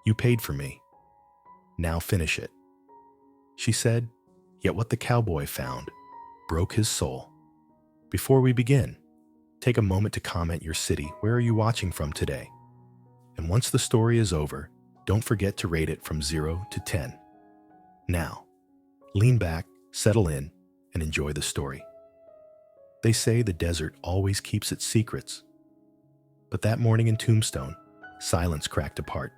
You paid for me. Now finish it," she said, yet what the cowboy found broke his soul. Before we begin, take a moment to comment your city. Where are you watching from today? And once the story is over, don't forget to rate it from 0 to 10. Now, lean back, settle in, and enjoy the story. They say the desert always keeps its secrets. But that morning in Tombstone, silence cracked apart.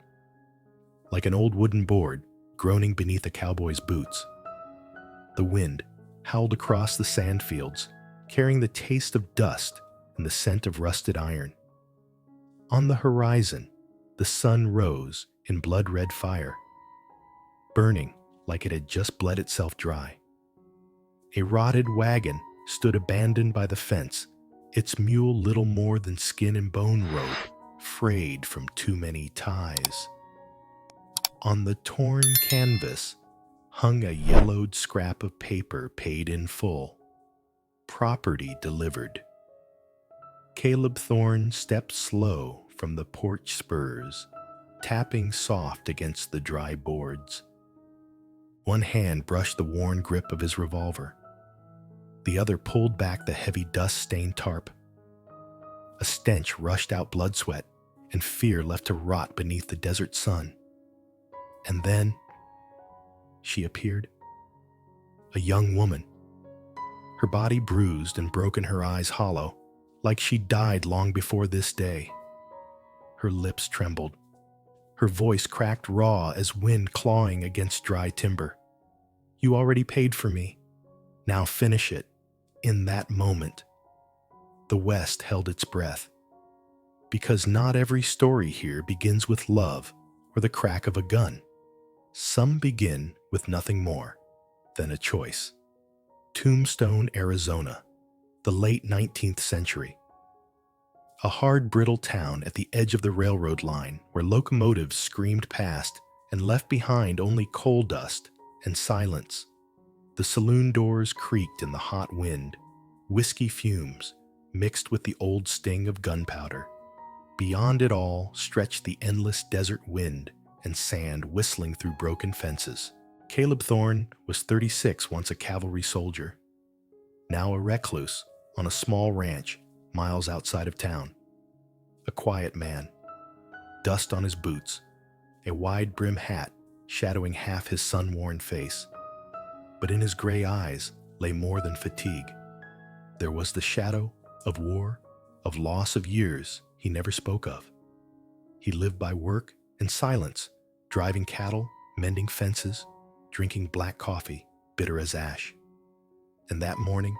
Like an old wooden board groaning beneath a cowboy's boots. The wind howled across the sand fields, carrying the taste of dust and the scent of rusted iron. On the horizon, the sun rose in blood-red fire, burning like it had just bled itself dry. A rotted wagon stood abandoned by the fence, its mule little more than skin and bone rope, frayed from too many ties. On the torn canvas hung a yellowed scrap of paper paid in full. Property delivered. Caleb Thorne stepped slow from the porch spurs, tapping soft against the dry boards. One hand brushed the worn grip of his revolver. The other pulled back the heavy dust-stained tarp. A stench rushed out blood sweat, and fear left to rot beneath the desert sun. And then she appeared. A young woman. Her body bruised and broken, her eyes hollow, like she died long before this day. Her lips trembled. Her voice cracked raw as wind clawing against dry timber. "You already paid for me. Now finish it." In that moment, the West held its breath. Because not every story here begins with love or the crack of a gun. Some begin with nothing more than a choice. Tombstone, Arizona, the late 19th century. A hard, brittle town at the edge of the railroad line where locomotives screamed past and left behind only coal dust and silence. The saloon doors creaked in the hot wind, whiskey fumes mixed with the old sting of gunpowder. Beyond it all stretched the endless desert wind and sand whistling through broken fences. Caleb Thorne was 36, once a cavalry soldier, now a recluse on a small ranch miles outside of town. A quiet man, dust on his boots, a wide-brim hat shadowing half his sun-worn face. But in his gray eyes lay more than fatigue. There was the shadow of war, of loss of years he never spoke of. He lived by work and silence, driving cattle, mending fences, drinking black coffee, bitter as ash. And that morning,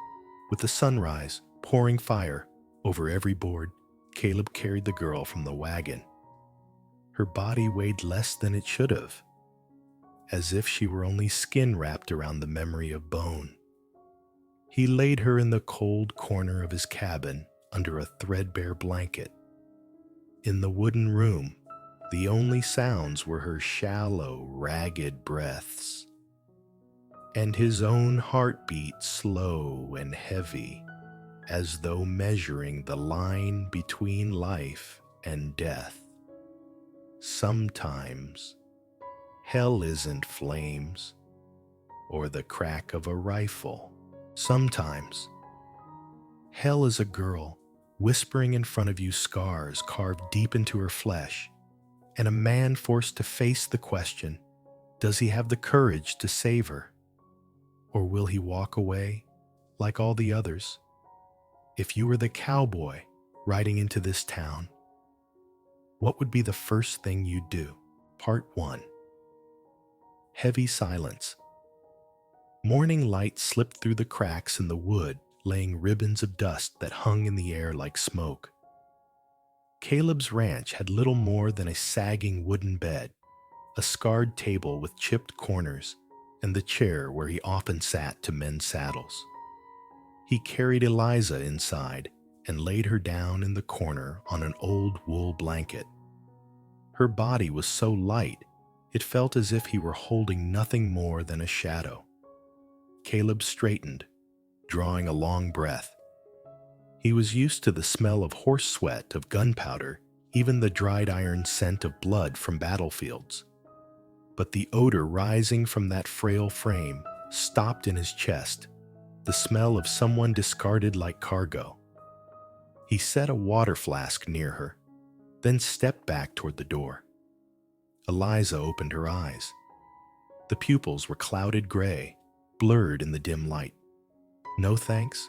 with the sunrise pouring fire over every board, Caleb carried the girl from the wagon. Her body weighed less than it should have, as if she were only skin wrapped around the memory of bone. He laid her in the cold corner of his cabin under a threadbare blanket. In the wooden room, the only sounds were her shallow, ragged breaths, and his own heartbeat slow and heavy, as though measuring the line between life and death. Sometimes, hell isn't flames or the crack of a rifle. Sometimes, hell is a girl whispering in front of you, scars carved deep into her flesh, and a man forced to face the question, does he have the courage to save her? Or will he walk away like all the others? If you were the cowboy riding into this town, what would be the first thing you'd do? Part 1. Heavy silence. Morning light slipped through the cracks in the wood, laying ribbons of dust that hung in the air like smoke. Caleb's ranch had little more than a sagging wooden bed, a scarred table with chipped corners, and the chair where he often sat to mend saddles. He carried Eliza inside and laid her down in the corner on an old wool blanket. Her body was so light, it felt as if he were holding nothing more than a shadow. Caleb straightened, drawing a long breath. He was used to the smell of horse sweat, of gunpowder, even the dried iron scent of blood from battlefields. But the odor rising from that frail frame stopped in his chest, the smell of someone discarded like cargo. He set a water flask near her, then stepped back toward the door. Eliza opened her eyes. The pupils were clouded gray, blurred in the dim light. No thanks,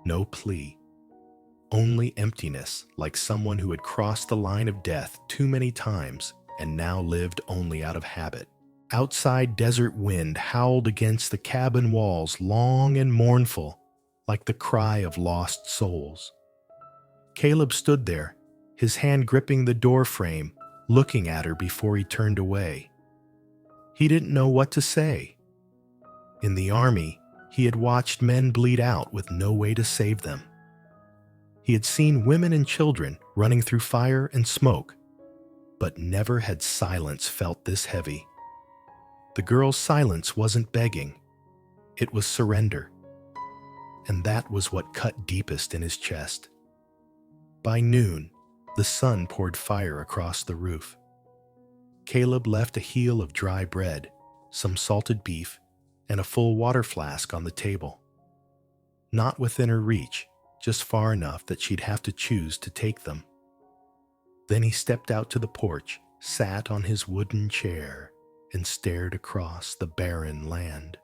no plea. Only emptiness, like someone who had crossed the line of death too many times and now lived only out of habit. Outside, desert wind howled against the cabin walls, long and mournful, like the cry of lost souls. Caleb stood there, his hand gripping the door frame, looking at her before he turned away. He didn't know what to say. In the army, he had watched men bleed out with no way to save them. He had seen women and children running through fire and smoke, but never had silence felt this heavy. The girl's silence wasn't begging, it was surrender. And that was what cut deepest in his chest. By noon, the sun poured fire across the roof. Caleb left a heel of dry bread, some salted beef, and a full water flask on the table. Not within her reach, just far enough that she'd have to choose to take them. Then he stepped out to the porch, sat on his wooden chair, and stared across the barren land.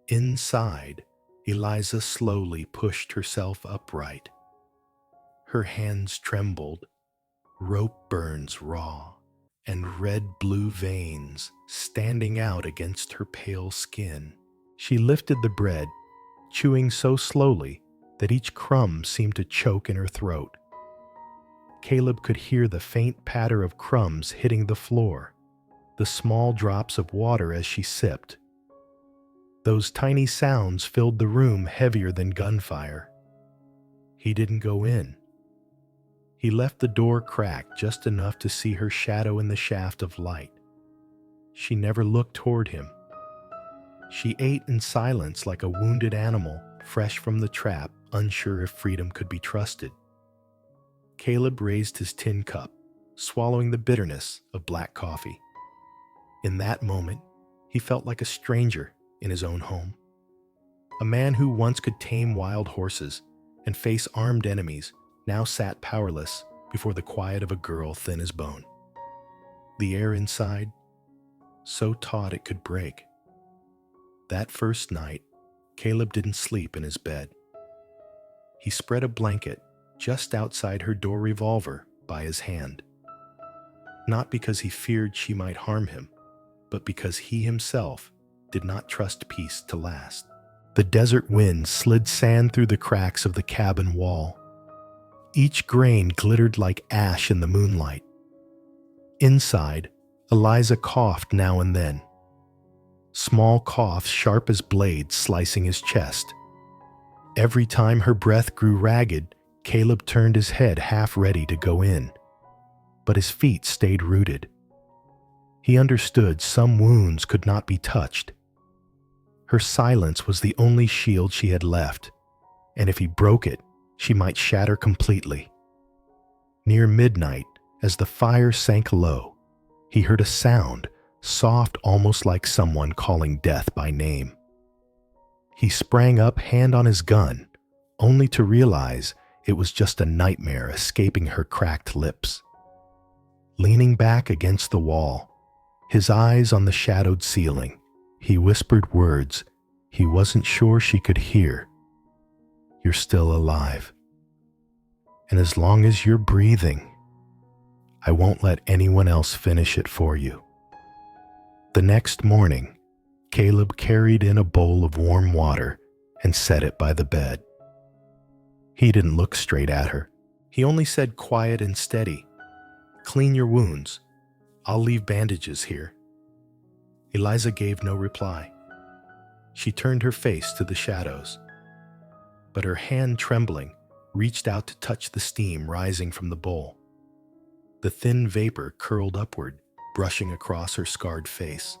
Inside, Eliza slowly pushed herself upright. Her hands trembled, rope burns raw, and red-blue veins standing out against her pale skin. She lifted the bread, chewing so slowly that each crumb seemed to choke in her throat. Caleb could hear the faint patter of crumbs hitting the floor, the small drops of water as she sipped. Those tiny sounds filled the room heavier than gunfire. He didn't go in. He left the door cracked just enough to see her shadow in the shaft of light. She never looked toward him. She ate in silence like a wounded animal, fresh from the trap, unsure if freedom could be trusted. Caleb raised his tin cup, swallowing the bitterness of black coffee. In that moment, he felt like a stranger in his own home. A man who once could tame wild horses and face armed enemies now sat powerless before the quiet of a girl thin as bone. The air inside, so taut it could break. That first night, Caleb didn't sleep in his bed. He spread a blanket just outside her door revolver by his hand. Not because he feared she might harm him, but because he himself did not trust peace to last. The desert wind slid sand through the cracks of the cabin wall. Each grain glittered like ash in the moonlight. Inside, Eliza coughed now and then. Small coughs sharp as blades slicing his chest. Every time her breath grew ragged, Caleb turned his head half ready to go in. But his feet stayed rooted. He understood some wounds could not be touched. Her silence was the only shield she had left, and if he broke it, she might shatter completely. Near midnight, as the fire sank low, he heard a sound, soft almost like someone calling death by name. He sprang up, hand on his gun, only to realize it was just a nightmare escaping her cracked lips. Leaning back against the wall, his eyes on the shadowed ceiling, he whispered words he wasn't sure she could hear. "You're still alive. And as long as you're breathing, I won't let anyone else finish it for you." The next morning, Caleb carried in a bowl of warm water and set it by the bed. He didn't look straight at her. He only said quiet and steady, "Clean your wounds. I'll leave bandages here." Eliza gave no reply. She turned her face to the shadows, but her hand, trembling, reached out to touch the steam rising from the bowl. The thin vapor curled upward, brushing across her scarred face.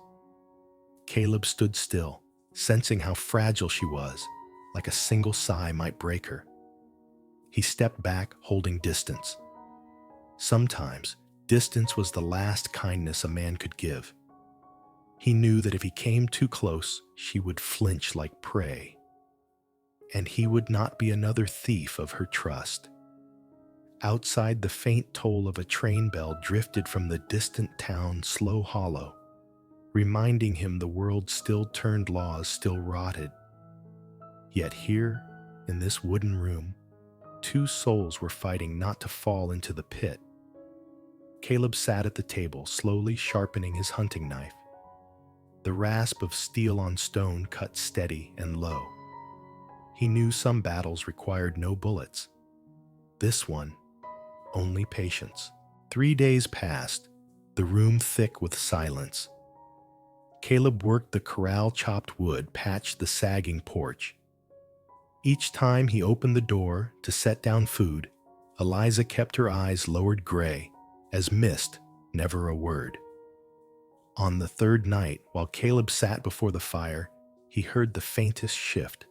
Caleb stood still, sensing how fragile she was, like a single sigh might break her. He stepped back, holding distance. Sometimes, distance was the last kindness a man could give. He knew that if he came too close, she would flinch like prey, and he would not be another thief of her trust. Outside, the faint toll of a train bell drifted from the distant town slow hollow, reminding him the world still turned, laws still rotted. Yet here, in this wooden room, two souls were fighting not to fall into the pit. Caleb sat at the table, slowly sharpening his hunting knife. The rasp of steel on stone cut steady and low. He knew some battles required no bullets. This one, only patience. 3 days passed, the room thick with silence. Caleb worked the corral-chopped wood, patched the sagging porch. Each time he opened the door to set down food, Eliza kept her eyes lowered gray, as mist, never a word. On the third night, while Caleb sat before the fire, he heard the faintest shift.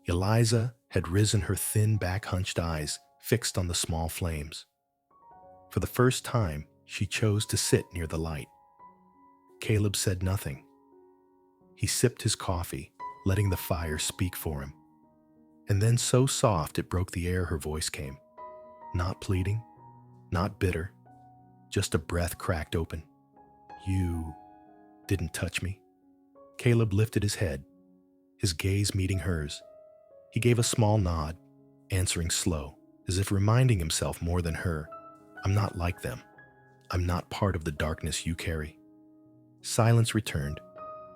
Eliza had risen, her thin, back-hunched eyes fixed on the small flames. For the first time, she chose to sit near the light. Caleb said nothing. He sipped his coffee, letting the fire speak for him. And then, so soft it broke the air, her voice came. Not pleading, not bitter, just a breath cracked open. You didn't touch me. Caleb lifted his head, his gaze meeting hers. He gave a small nod, answering slow, as if reminding himself more than her. I'm not like them. I'm not part of the darkness you carry. Silence returned,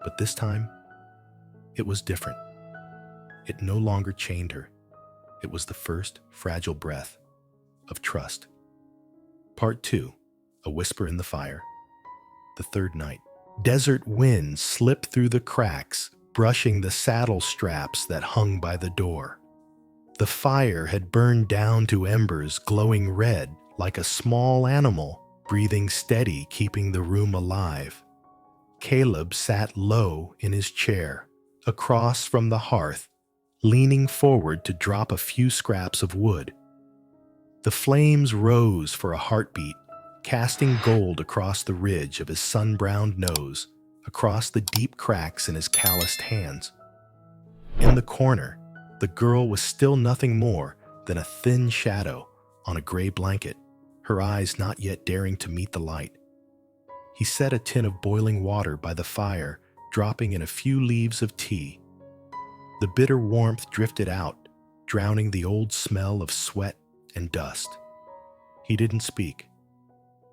but this time, it was different. It no longer chained her. It was the first fragile breath of trust. Part 2, A Whisper in the Fire. The third night. Desert winds slipped through the cracks, brushing the saddle straps that hung by the door. The fire had burned down to embers glowing red like a small animal, breathing steady, keeping the room alive. Caleb sat low in his chair, across from the hearth, leaning forward to drop a few scraps of wood. The flames rose for a heartbeat, casting gold across the ridge of his sun-browned nose, across the deep cracks in his calloused hands. In the corner, the girl was still nothing more than a thin shadow on a gray blanket, her eyes not yet daring to meet the light. He set a tin of boiling water by the fire, dropping in a few leaves of tea. The bitter warmth drifted out, drowning the old smell of sweat and dust. He didn't speak.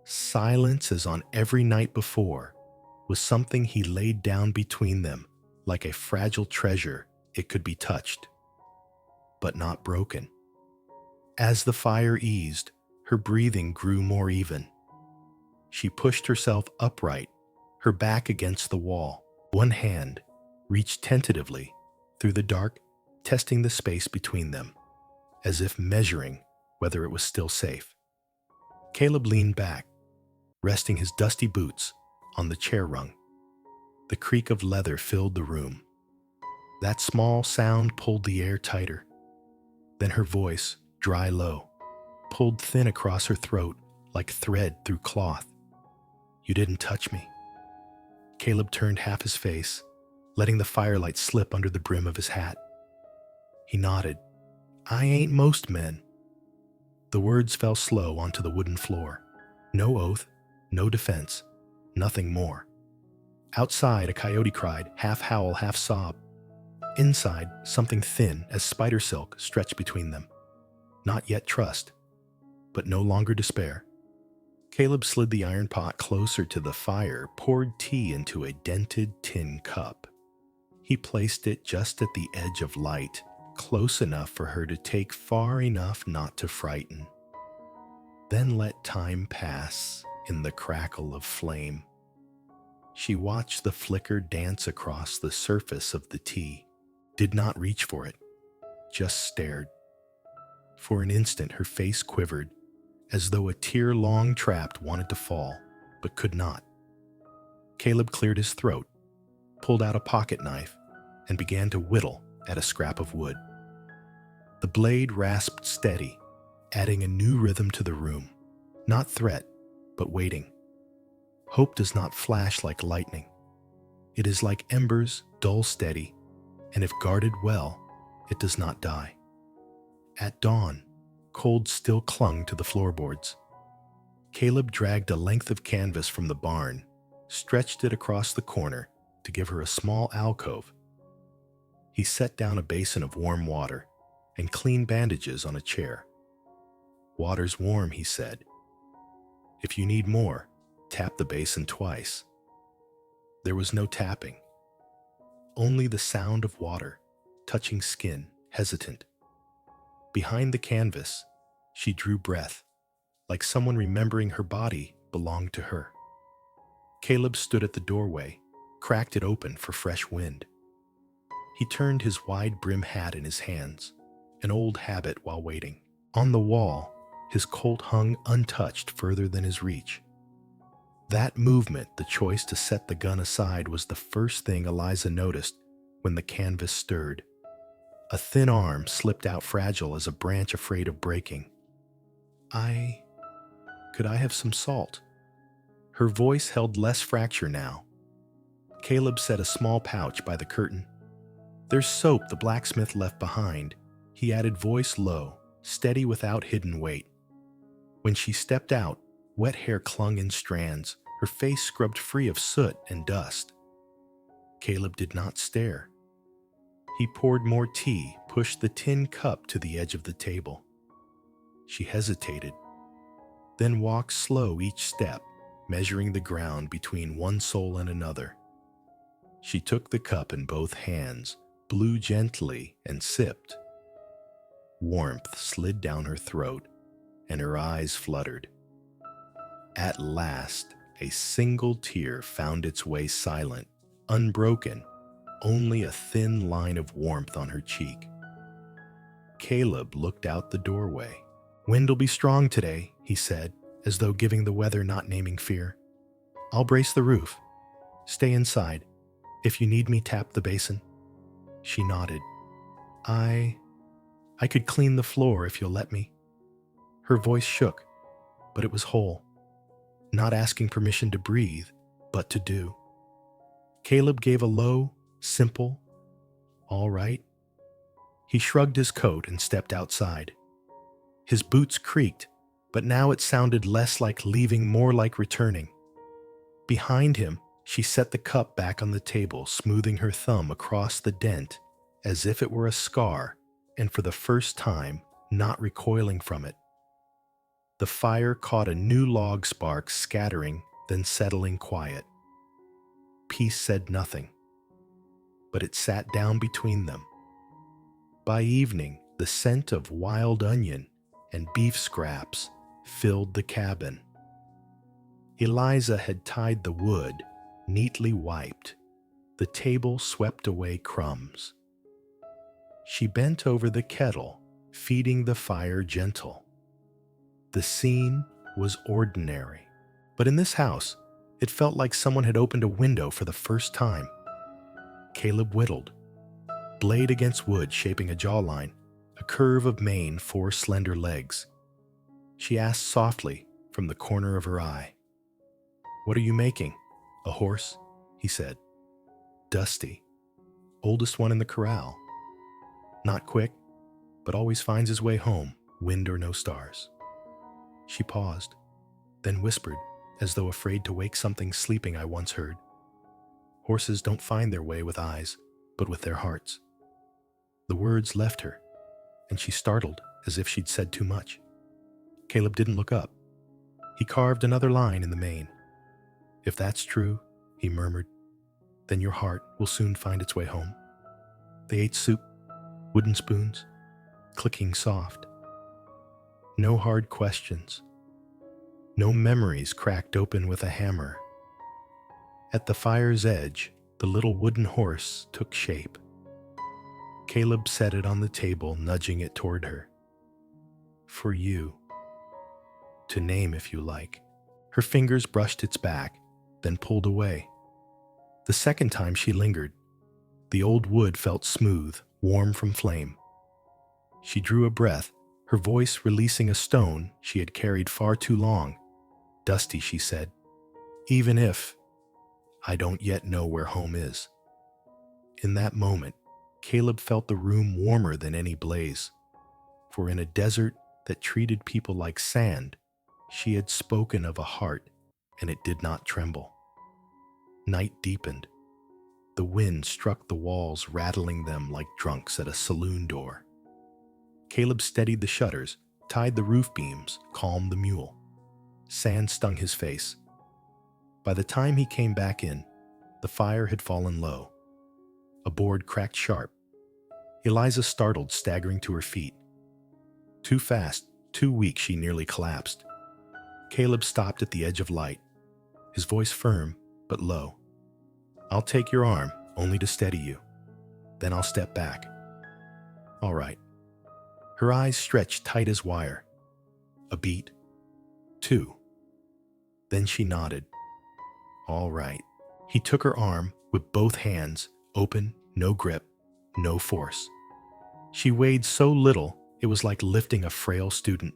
Silence, as on every night before, was something he laid down between them, like a fragile treasure. It could be touched, but not broken. As the fire eased, her breathing grew more even. She pushed herself upright, her back against the wall. One hand reached tentatively through the dark, testing the space between them, as if measuring whether it was still safe. Caleb leaned back, resting his dusty boots on the chair rung. The creak of leather filled the room. That small sound pulled the air tighter. Then her voice, dry low, pulled thin across her throat like thread through cloth. You didn't touch me. Caleb turned half his face, letting the firelight slip under the brim of his hat. He nodded. I ain't most men. The words fell slow onto the wooden floor. No oath, no defense, nothing more. Outside, a coyote cried, half howl, half sob. Inside, something thin as spider silk stretched between them. Not yet trust, but no longer despair. Caleb slid the iron pot closer to the fire, poured tea into a dented tin cup. He placed it just at the edge of light, close enough for her to take, far enough not to frighten. Then let time pass in the crackle of flame. She watched the flicker dance across the surface of the tea, did not reach for it, just stared. For an instant her face quivered, as though a tear long trapped wanted to fall, but could not. Caleb cleared his throat, pulled out a pocket knife, and began to whittle at a scrap of wood. The blade rasped steady, adding a new rhythm to the room. Not threat, but waiting. Hope does not flash like lightning. It is like embers, dull steady, and if guarded well, it does not die. At dawn, cold still clung to the floorboards. Caleb dragged a length of canvas from the barn, stretched it across the corner to give her a small alcove. He set down a basin of warm water and clean bandages on a chair. "Water's warm," he said. "If you need more, tap the basin twice." There was no tapping, only the sound of water touching skin, hesitant. Behind the canvas, she drew breath, like someone remembering her body belonged to her. Caleb stood at the doorway, cracked it open for fresh wind. He turned his wide brim hat in his hands, an old habit while waiting. On the wall, his Colt hung untouched further than his reach. That movement, the choice to set the gun aside, was the first thing Eliza noticed when the canvas stirred. A thin arm slipped out fragile as a branch afraid of breaking. Could I have some salt?" Her voice held less fracture now. Caleb set a small pouch by the curtain. "There's soap the blacksmith left behind," he added, voice low, steady without hidden weight. When she stepped out, wet hair clung in strands, her face scrubbed free of soot and dust. Caleb did not stare. He poured more tea, pushed the tin cup to the edge of the table. She hesitated, then walked slow each step, measuring the ground between one sole and another. She took the cup in both hands, blew gently, and sipped. Warmth slid down her throat, and her eyes fluttered. At last, a single tear found its way silent, unbroken, only a thin line of warmth on her cheek. Caleb looked out the doorway. "Wind'll be strong today," he said, as though giving the weather not naming fear. "I'll brace the roof. Stay inside. If you need me, tap the basin." She nodded. I could clean the floor if you'll let me." Her voice shook, but it was whole. Not asking permission to breathe, but to do. Caleb gave a low, simple, "All right." He shrugged his coat and stepped outside. His boots creaked, but now it sounded less like leaving, more like returning. Behind him, she set the cup back on the table, smoothing her thumb across the dent as if it were a scar, and for the first time, not recoiling from it. The fire caught a new log spark, scattering, then settling quiet. Peace said nothing, but it sat down between them. By evening, the scent of wild onion and beef scraps filled the cabin. Eliza had tied the wood, neatly wiped. The table swept away crumbs. She bent over the kettle, feeding the fire gentle. The scene was ordinary, but in this house, it felt like someone had opened a window for the first time. Caleb whittled, blade against wood shaping a jawline, a curve of mane, 4 slender legs. She asked softly from the corner of her eye, "What are you making?" "A horse," he said. "Dusty. Oldest one in the corral. Not quick, but always finds his way home, wind or no stars." She paused, then whispered, as though afraid to wake something sleeping I once heard. "Horses don't find their way with eyes, but with their hearts." The words left her, and she startled as if she'd said too much. Caleb didn't look up. He carved another line in the mane. "If that's true," he murmured, "then your heart will soon find its way home." They ate soup, wooden spoons, clicking soft. No hard questions. No memories cracked open with a hammer. At the fire's edge, the little wooden horse took shape. Caleb set it on the table, nudging it toward her. "For you. To name if you like." Her fingers brushed its back, then pulled away. The second time she lingered, the old wood felt smooth, warm from flame. She drew a breath, her voice releasing a stone she had carried far too long. dusty, she said. Even if I don't yet know where home is. In that moment, Caleb felt the room warmer than any blaze. For in a desert that treated people like sand, she had spoken of a heart, and it did not tremble. Night deepened. The wind struck the walls, rattling them like drunks at a saloon door. Caleb steadied the shutters, tied the roof beams, calmed the mule. Sand stung his face. By the time he came back in, the fire had fallen low. A board cracked sharp. Eliza startled, staggering to her feet. Too fast, too weak, she nearly collapsed. Caleb stopped at the edge of light, his voice firm but low. I'll take your arm, only to steady you. Then I'll step back. All right. Her eyes stretched tight as wire. A beat. 2. Then she nodded. All right. He took her arm with both hands, open, no grip, no force. She weighed so little, it was like lifting a frail student.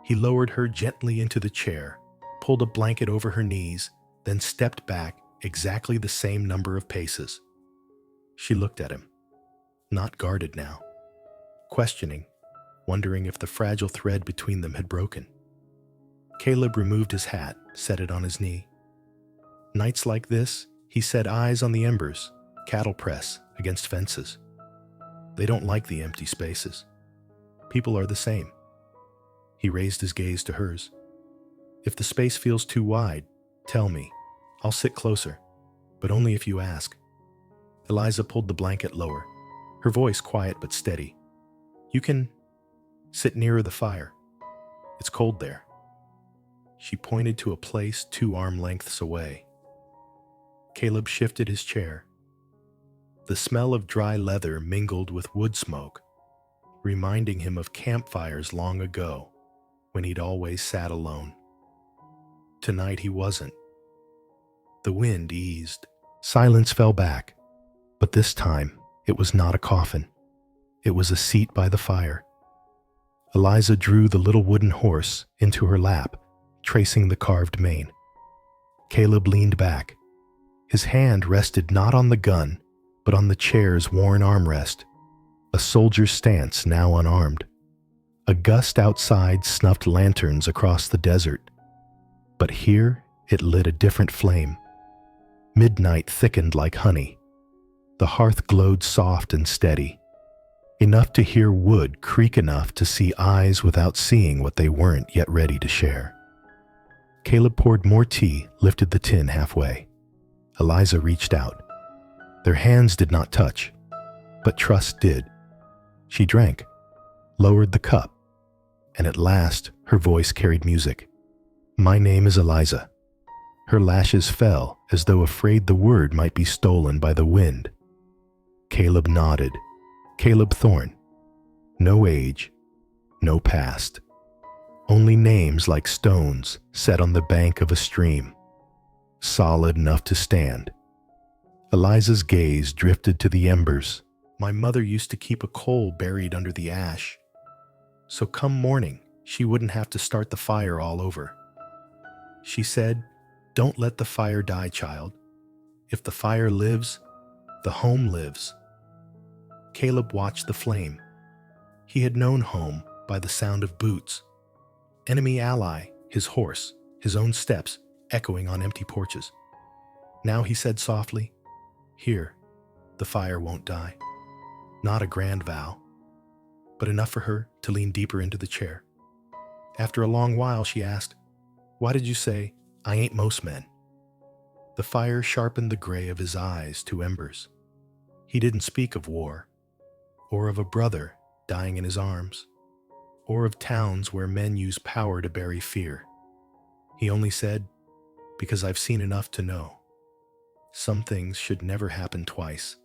He lowered her gently into the chair, pulled a blanket over her knees, then stepped back exactly the same number of paces. She looked at him, not guarded now, questioning, wondering if the fragile thread between them had broken. Caleb removed his hat, set it on his knee. Nights like this, he set eyes on the embers, cattle press against fences. They don't like the empty spaces. People are the same. He raised his gaze to hers. If the space feels too wide, tell me. I'll sit closer, but only if you ask. Eliza pulled the blanket lower, her voice quiet but steady. You can sit nearer the fire. It's cold there. She pointed to a place 2 arm lengths away. Caleb shifted his chair. The smell of dry leather mingled with wood smoke, reminding him of campfires long ago when he'd always sat alone. Tonight he wasn't. The wind eased. Silence fell back, but this time it was not a coffin. It was a seat by the fire. Eliza drew the little wooden horse into her lap, tracing the carved mane. Caleb leaned back. His hand rested not on the gun, but on the chair's worn armrest, a soldier's stance now unarmed. A gust outside snuffed lanterns across the desert, but here it lit a different flame. Midnight thickened like honey. The hearth glowed soft and steady, enough to hear wood creak enough to see eyes without seeing what they weren't yet ready to share. Caleb poured more tea, lifted the tin halfway. Eliza reached out. Their hands did not touch, but trust did. She drank, lowered the cup, and at last her voice carried music. My name is Eliza. Her lashes fell as though afraid the word might be stolen by the wind. Caleb nodded. Caleb Thorne. No age, no past. Only names like stones set on the bank of a stream, solid enough to stand. Eliza's gaze drifted to the embers. My mother used to keep a coal buried under the ash, so come morning, she wouldn't have to start the fire all over. She said, don't let the fire die, child. If the fire lives, the home lives. Caleb watched the flame. He had known home by the sound of boots. Enemy ally, his horse, his own steps, echoing on empty porches. Now he said softly, here, the fire won't die. Not a grand vow, but enough for her to lean deeper into the chair. After a long while, she asked, why did you say, I ain't most men? The fire sharpened the gray of his eyes to embers. He didn't speak of war, or of a brother dying in his arms, or of towns where men use power to bury fear. He only said, because I've seen enough to know. Some things should never happen twice.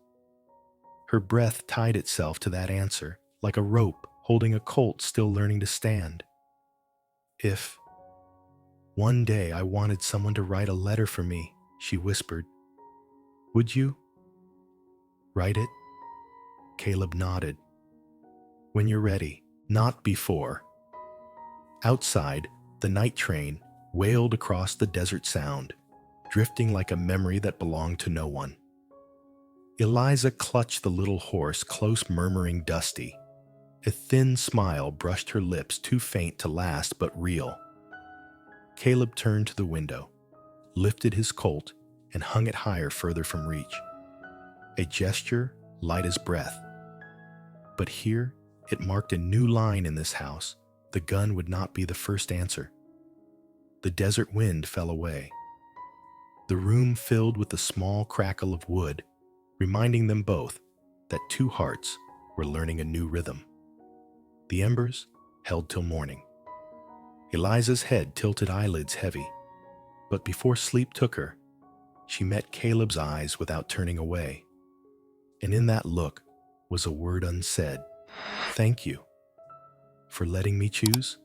Her breath tied itself to that answer, like a rope holding a colt still learning to stand. If one day I wanted someone to write a letter for me, she whispered, would you write it? Caleb nodded. When you're ready, not before. Outside, the night train, wailed across the desert sound, drifting like a memory that belonged to no one. Eliza clutched the little horse close, murmuring Dusty. A thin smile brushed her lips, too faint to last but real. Caleb turned to the window, lifted his colt, and hung it higher, further from reach. A gesture light as breath. But here, it marked a new line in this house. The gun would not be the first answer. The desert wind fell away. The room filled with the small crackle of wood, reminding them both that two hearts were learning a new rhythm. The embers held till morning. Eliza's head tilted, eyelids heavy, but before sleep took her, she met Caleb's eyes without turning away. And in that look was a word unsaid. "Thank you for letting me choose."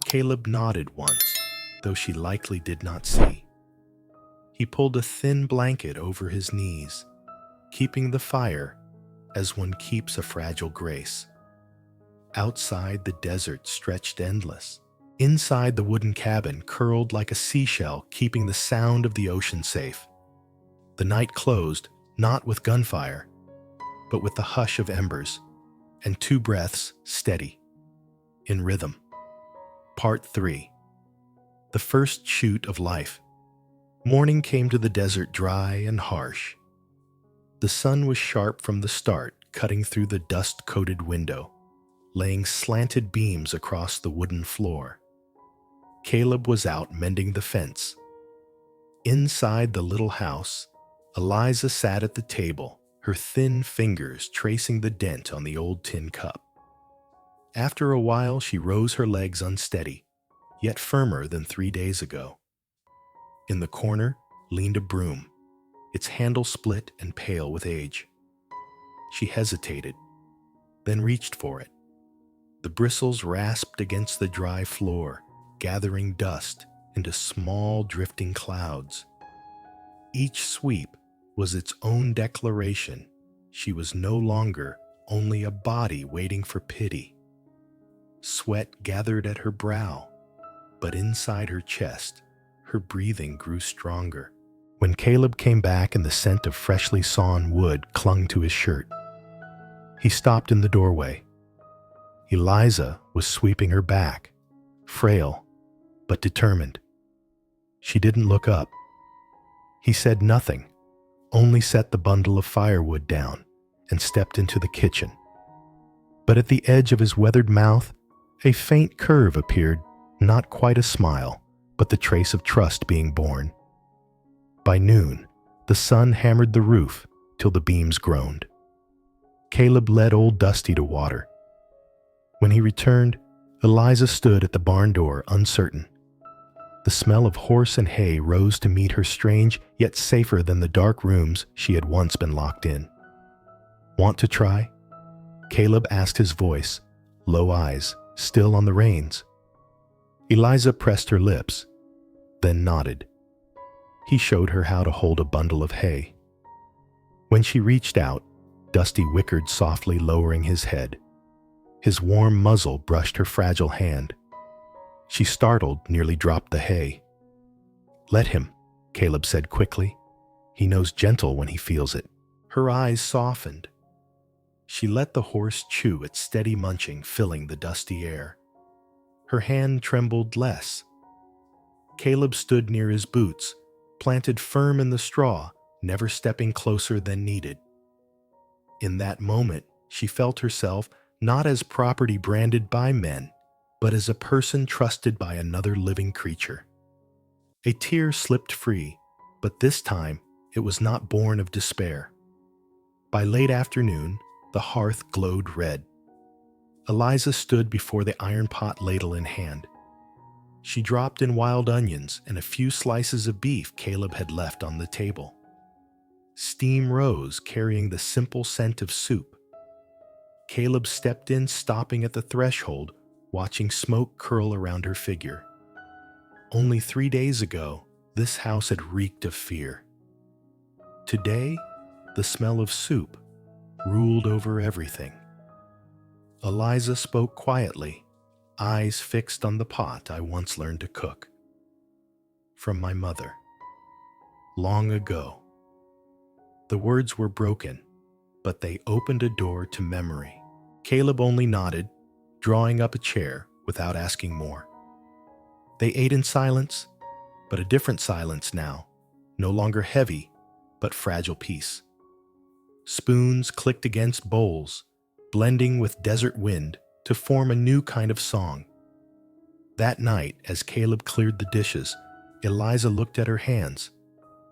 Caleb nodded once, though she likely did not see. He pulled a thin blanket over his knees, keeping the fire as one keeps a fragile grace. Outside, the desert stretched endless. Inside, the wooden cabin curled like a seashell, keeping the sound of the ocean safe. The night closed, not with gunfire, but with the hush of embers, and two breaths steady, in rhythm. Part 3. The first shoot of life. Morning came to the desert dry and harsh. The sun was sharp from the start, cutting through the dust-coated window, laying slanted beams across the wooden floor. Caleb was out mending the fence. Inside the little house, Eliza sat at the table, her thin fingers tracing the dent on the old tin cup. After a while, she rose, her legs unsteady, yet firmer than 3 days ago. In the corner leaned a broom, its handle split and pale with age. She hesitated, then reached for it. The bristles rasped against the dry floor, gathering dust into small drifting clouds. Each sweep was its own declaration. She was no longer only a body waiting for pity. Sweat gathered at her brow, but inside her chest, her breathing grew stronger. When Caleb came back and the scent of freshly sawn wood clung to his shirt, he stopped in the doorway. Eliza was sweeping her back, frail but determined. She didn't look up. He said nothing, only set the bundle of firewood down and stepped into the kitchen. But at the edge of his weathered mouth, a faint curve appeared, not quite a smile, but the trace of trust being born. By noon, the sun hammered the roof till the beams groaned. Caleb led old Dusty to water. When he returned, Eliza stood at the barn door, uncertain. The smell of horse and hay rose to meet her, strange yet safer than the dark rooms she had once been locked in. "Want to try?" Caleb asked, his voice, low, eyes still on the reins. Eliza pressed her lips, then nodded. He showed her how to hold a bundle of hay. When she reached out, Dusty whickered softly, lowering his head. His warm muzzle brushed her fragile hand. She, startled, nearly dropped the hay. "Let him," Caleb said quickly. "He knows gentle when he feels it." Her eyes softened. She let the horse chew its steady munching, filling the dusty air. Her hand trembled less. Caleb stood near his boots, planted firm in the straw, never stepping closer than needed. In that moment, she felt herself not as property branded by men, but as a person trusted by another living creature. A tear slipped free, but this time it was not born of despair. By late afternoon, the hearth glowed red. Eliza stood before the iron pot, ladle in hand. She dropped in wild onions and a few slices of beef Caleb had left on the table. Steam rose, carrying the simple scent of soup. Caleb stepped in, stopping at the threshold, watching smoke curl around her figure. Only 3 days ago, this house had reeked of fear. Today, the smell of soup ruled over everything. Eliza spoke quietly, eyes fixed on the pot I once learned to cook. from my mother. Long ago." The words were broken, but they opened a door to memory. Caleb only nodded, drawing up a chair without asking more. They ate in silence, but a different silence now, no longer heavy, but fragile peace. Spoons clicked against bowls, blending with desert wind to form a new kind of song. That night, as Caleb cleared the dishes, Eliza looked at her hands,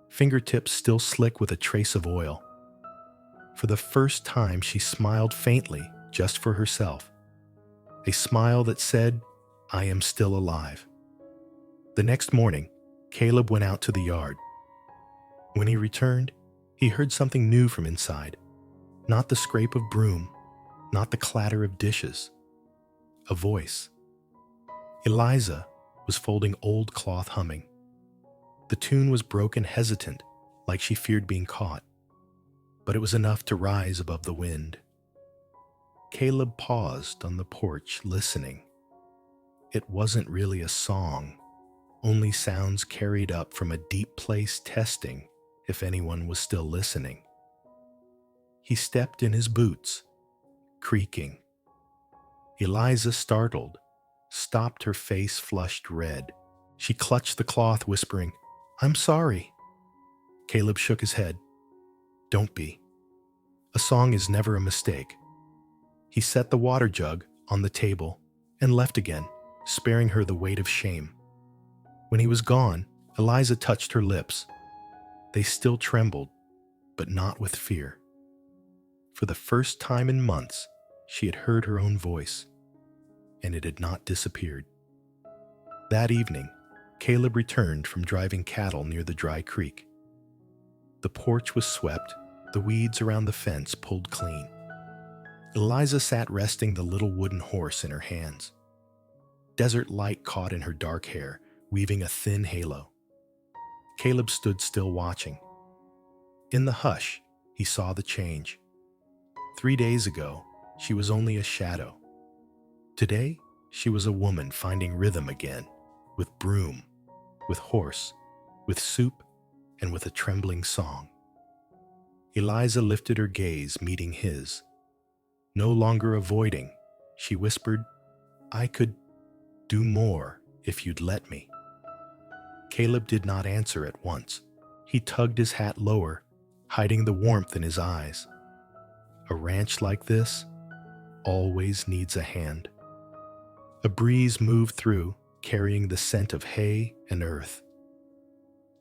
fingertips still slick with a trace of oil. For the first time, she smiled faintly, just for herself. A smile that said, "I am still alive." The next morning, Caleb went out to the yard. When he returned, he heard something new from inside. Not the scrape of broom, not the clatter of dishes. A voice. Eliza was folding old cloth, humming. The tune was broken, hesitant, like she feared being caught. But it was enough to rise above the wind. Caleb paused on the porch, listening. It wasn't really a song, only sounds carried up from a deep place, testing if anyone was still listening. He stepped in his boots, creaking. Eliza, startled, stopped, her face flushed red. She clutched the cloth, whispering, "I'm sorry." Caleb shook his head. "Don't be. A song is never a mistake." He set the water jug on the table and left again, sparing her the weight of shame. When he was gone, Eliza touched her lips. They still trembled, but not with fear. For the first time in months, she had heard her own voice, and it had not disappeared. That evening, Caleb returned from driving cattle near the dry creek. The porch was swept, the weeds around the fence pulled clean. Eliza sat resting the little wooden horse in her hands. Desert light caught in her dark hair, weaving a thin halo. Caleb stood still, watching. In the hush, he saw the change. 3 days ago, she was only a shadow. Today, she was a woman finding rhythm again, with broom, with horse, with soup, and with a trembling song. Eliza lifted her gaze, meeting his. No longer avoiding, she whispered, "I could do more if you'd let me." Caleb did not answer at once. He tugged his hat lower, hiding the warmth in his eyes. A ranch like this always needs a hand. A breeze moved through, carrying the scent of hay and earth.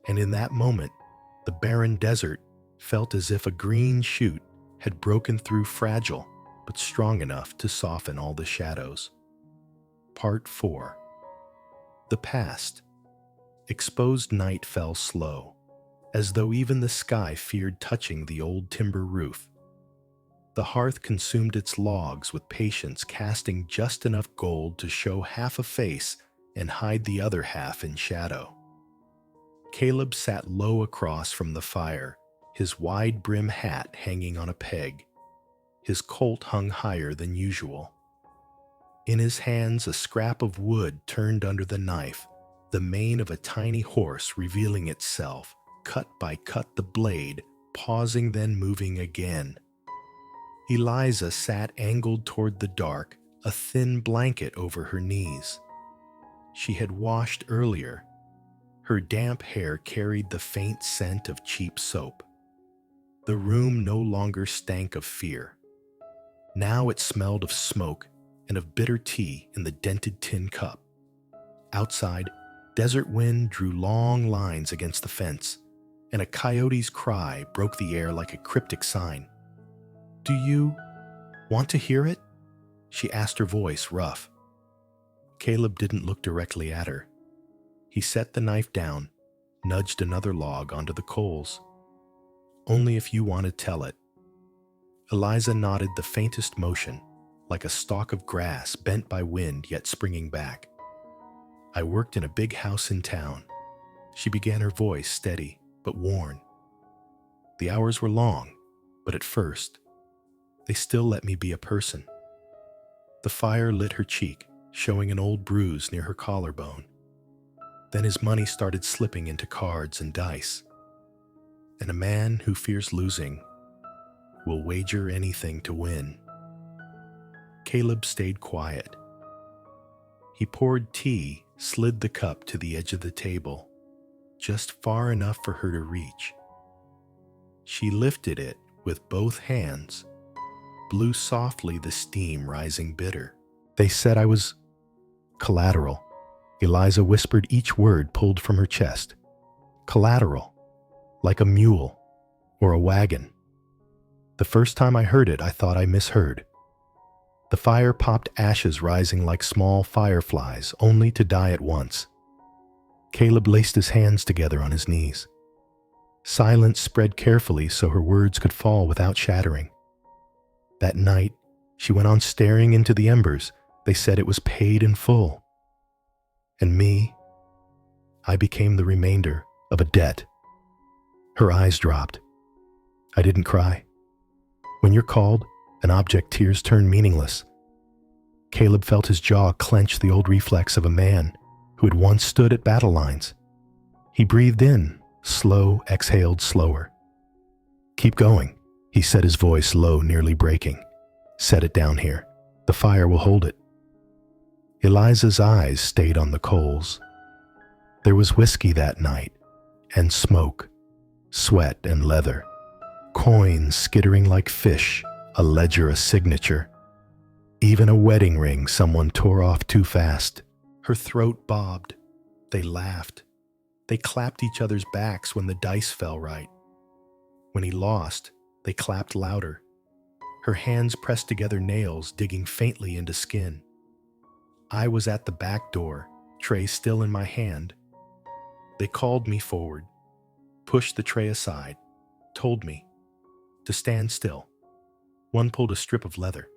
And in that moment, the barren desert felt as if a green shoot had broken through, fragile but strong enough to soften all the shadows. Part 4. The past. Exposed night fell slow, as though even the sky feared touching the old timber roof. The hearth consumed its logs with patience, casting just enough gold to show half a face and hide the other half in shadow. Caleb sat low across from the fire, his wide-brim hat hanging on a peg. His colt hung higher than usual. In his hands, a scrap of wood turned under the knife, the mane of a tiny horse revealing itself, cut by cut the blade, pausing then moving again. Eliza sat angled toward the dark, a thin blanket over her knees. She had washed earlier. Her damp hair carried the faint scent of cheap soap. The room no longer stank of fear. Now it smelled of smoke and of bitter tea in the dented tin cup. Outside, desert wind drew long lines against the fence, and a coyote's cry broke the air like a cryptic sign. "Do you want to hear it?" she asked, her voice rough. Caleb didn't look directly at her. He set the knife down, nudged another log onto the coals. "Only if you want to tell it." Eliza nodded, the faintest motion, like a stalk of grass bent by wind yet springing back. "I worked in a big house in town." She began, her voice steady but worn. "The hours were long, but at first, they still let me be a person." The fire lit her cheek, showing an old bruise near her collarbone. Then his money started slipping into cards and dice. And a man who fears losing will wager anything to win. Caleb stayed quiet. He poured tea, slid the cup to the edge of the table, just far enough for her to reach. She lifted it with both hands, blew softly the steam rising bitter. They said I was collateral. Eliza whispered each word pulled from her chest. Collateral, like a mule or a wagon. The first time I heard it, I thought I misheard. The fire popped ashes rising like small fireflies, only to die at once. Caleb laced his hands together on his knees. Silence spread carefully so her words could fall without shattering. That night, she went on staring into the embers. They said it was paid in full. And me, I became the remainder of a debt. Her eyes dropped. I didn't cry. When you're called, an object tears turn meaningless. Caleb felt his jaw clench, the old reflex of a man who had once stood at battle lines. He breathed in, slow, exhaled slower. Keep going, he said, his voice low, nearly breaking. Set it down here. The fire will hold it. Eliza's eyes stayed on the coals. There was whiskey that night, and smoke, sweat and leather, coins skittering like fish, a ledger, a signature. Even a wedding ring someone tore off too fast. Her throat bobbed. They laughed. They clapped each other's backs when the dice fell right. When he lost, they clapped louder. Her hands pressed together, nails digging faintly into skin. I was at the back door, tray still in my hand. They called me forward, pushed the tray aside, told me to stand still. One pulled a strip of leather,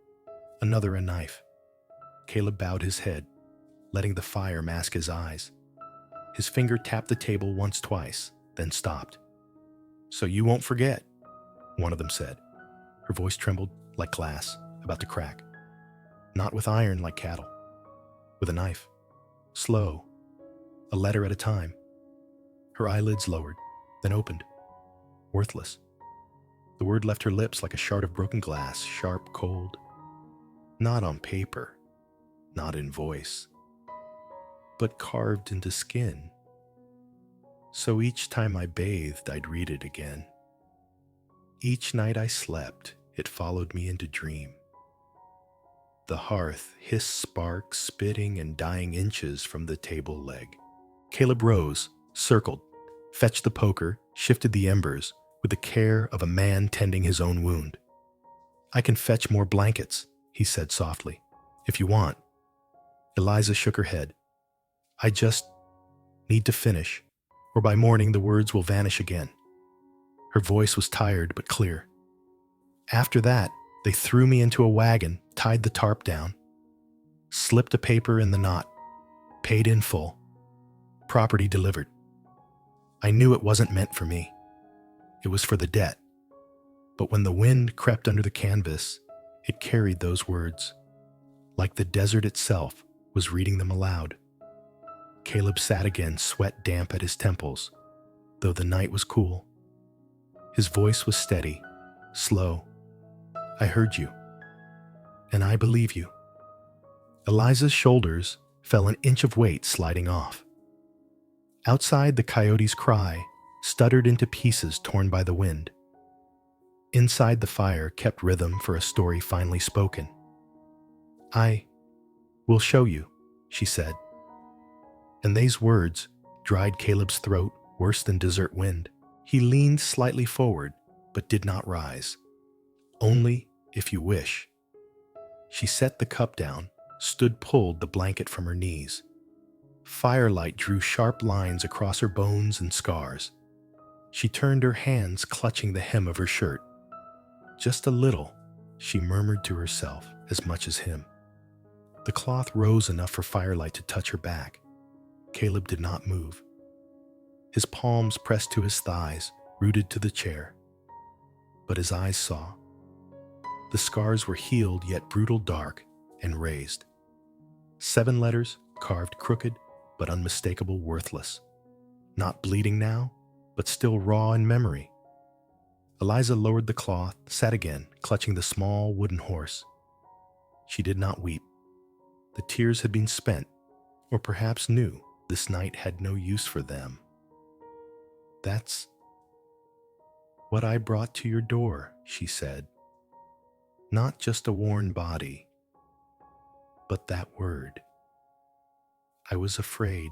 another a knife. Caleb bowed his head, letting the fire mask his eyes. His finger tapped the table once, twice, then stopped. So you won't forget, one of them said. Her voice trembled like glass about to crack. Not with iron like cattle, with a knife. Slow, a letter at a time. Her eyelids lowered, then opened. Worthless. The word left her lips like a shard of broken glass, sharp, cold. Not on paper, not in voice, but carved into skin. So each time I bathed, I'd read it again. Each night I slept, it followed me into dream. The hearth hissed sparks, spitting and dying inches from the table leg. Caleb rose, circled, fetched the poker, shifted the embers with the care of a man tending his own wound. I can fetch more blankets, he said softly, if you want. Eliza shook her head. I just need to finish, or by morning the words will vanish again. Her voice was tired but clear. After that, they threw me into a wagon, tied the tarp down, slipped a paper in the knot, paid in full. Property delivered. I knew it wasn't meant for me. It was for the debt. But when the wind crept under the canvas, it carried those words, like the desert itself was reading them aloud. Caleb sat again, sweat damp at his temples, though the night was cool. His voice was steady, slow. I heard you, and I believe you. Eliza's shoulders fell an inch of weight sliding off. Outside, the coyote's cry stuttered into pieces torn by the wind. Inside, the fire kept rhythm for a story finally spoken. I will show you, she said. And these words dried Caleb's throat worse than desert wind. He leaned slightly forward, but did not rise. Only if you wish. She set the cup down, pulled the blanket from her knees. Firelight drew sharp lines across her bones and scars. She turned her hands, clutching the hem of her shirt. Just a little, she murmured to herself, as much as him. The cloth rose enough for firelight to touch her back. Caleb did not move. His palms pressed to his thighs, rooted to the chair. But his eyes saw. The scars were healed, yet brutal, dark, and raised. 7 letters, carved crooked, but unmistakable worthless. Not bleeding now, but still raw in memory. Eliza lowered the cloth, sat again, clutching the small wooden horse. She did not weep. The tears had been spent, or perhaps knew this night had no use for them. "That's what I brought to your door," she said. "Not just a worn body, but that word. I was afraid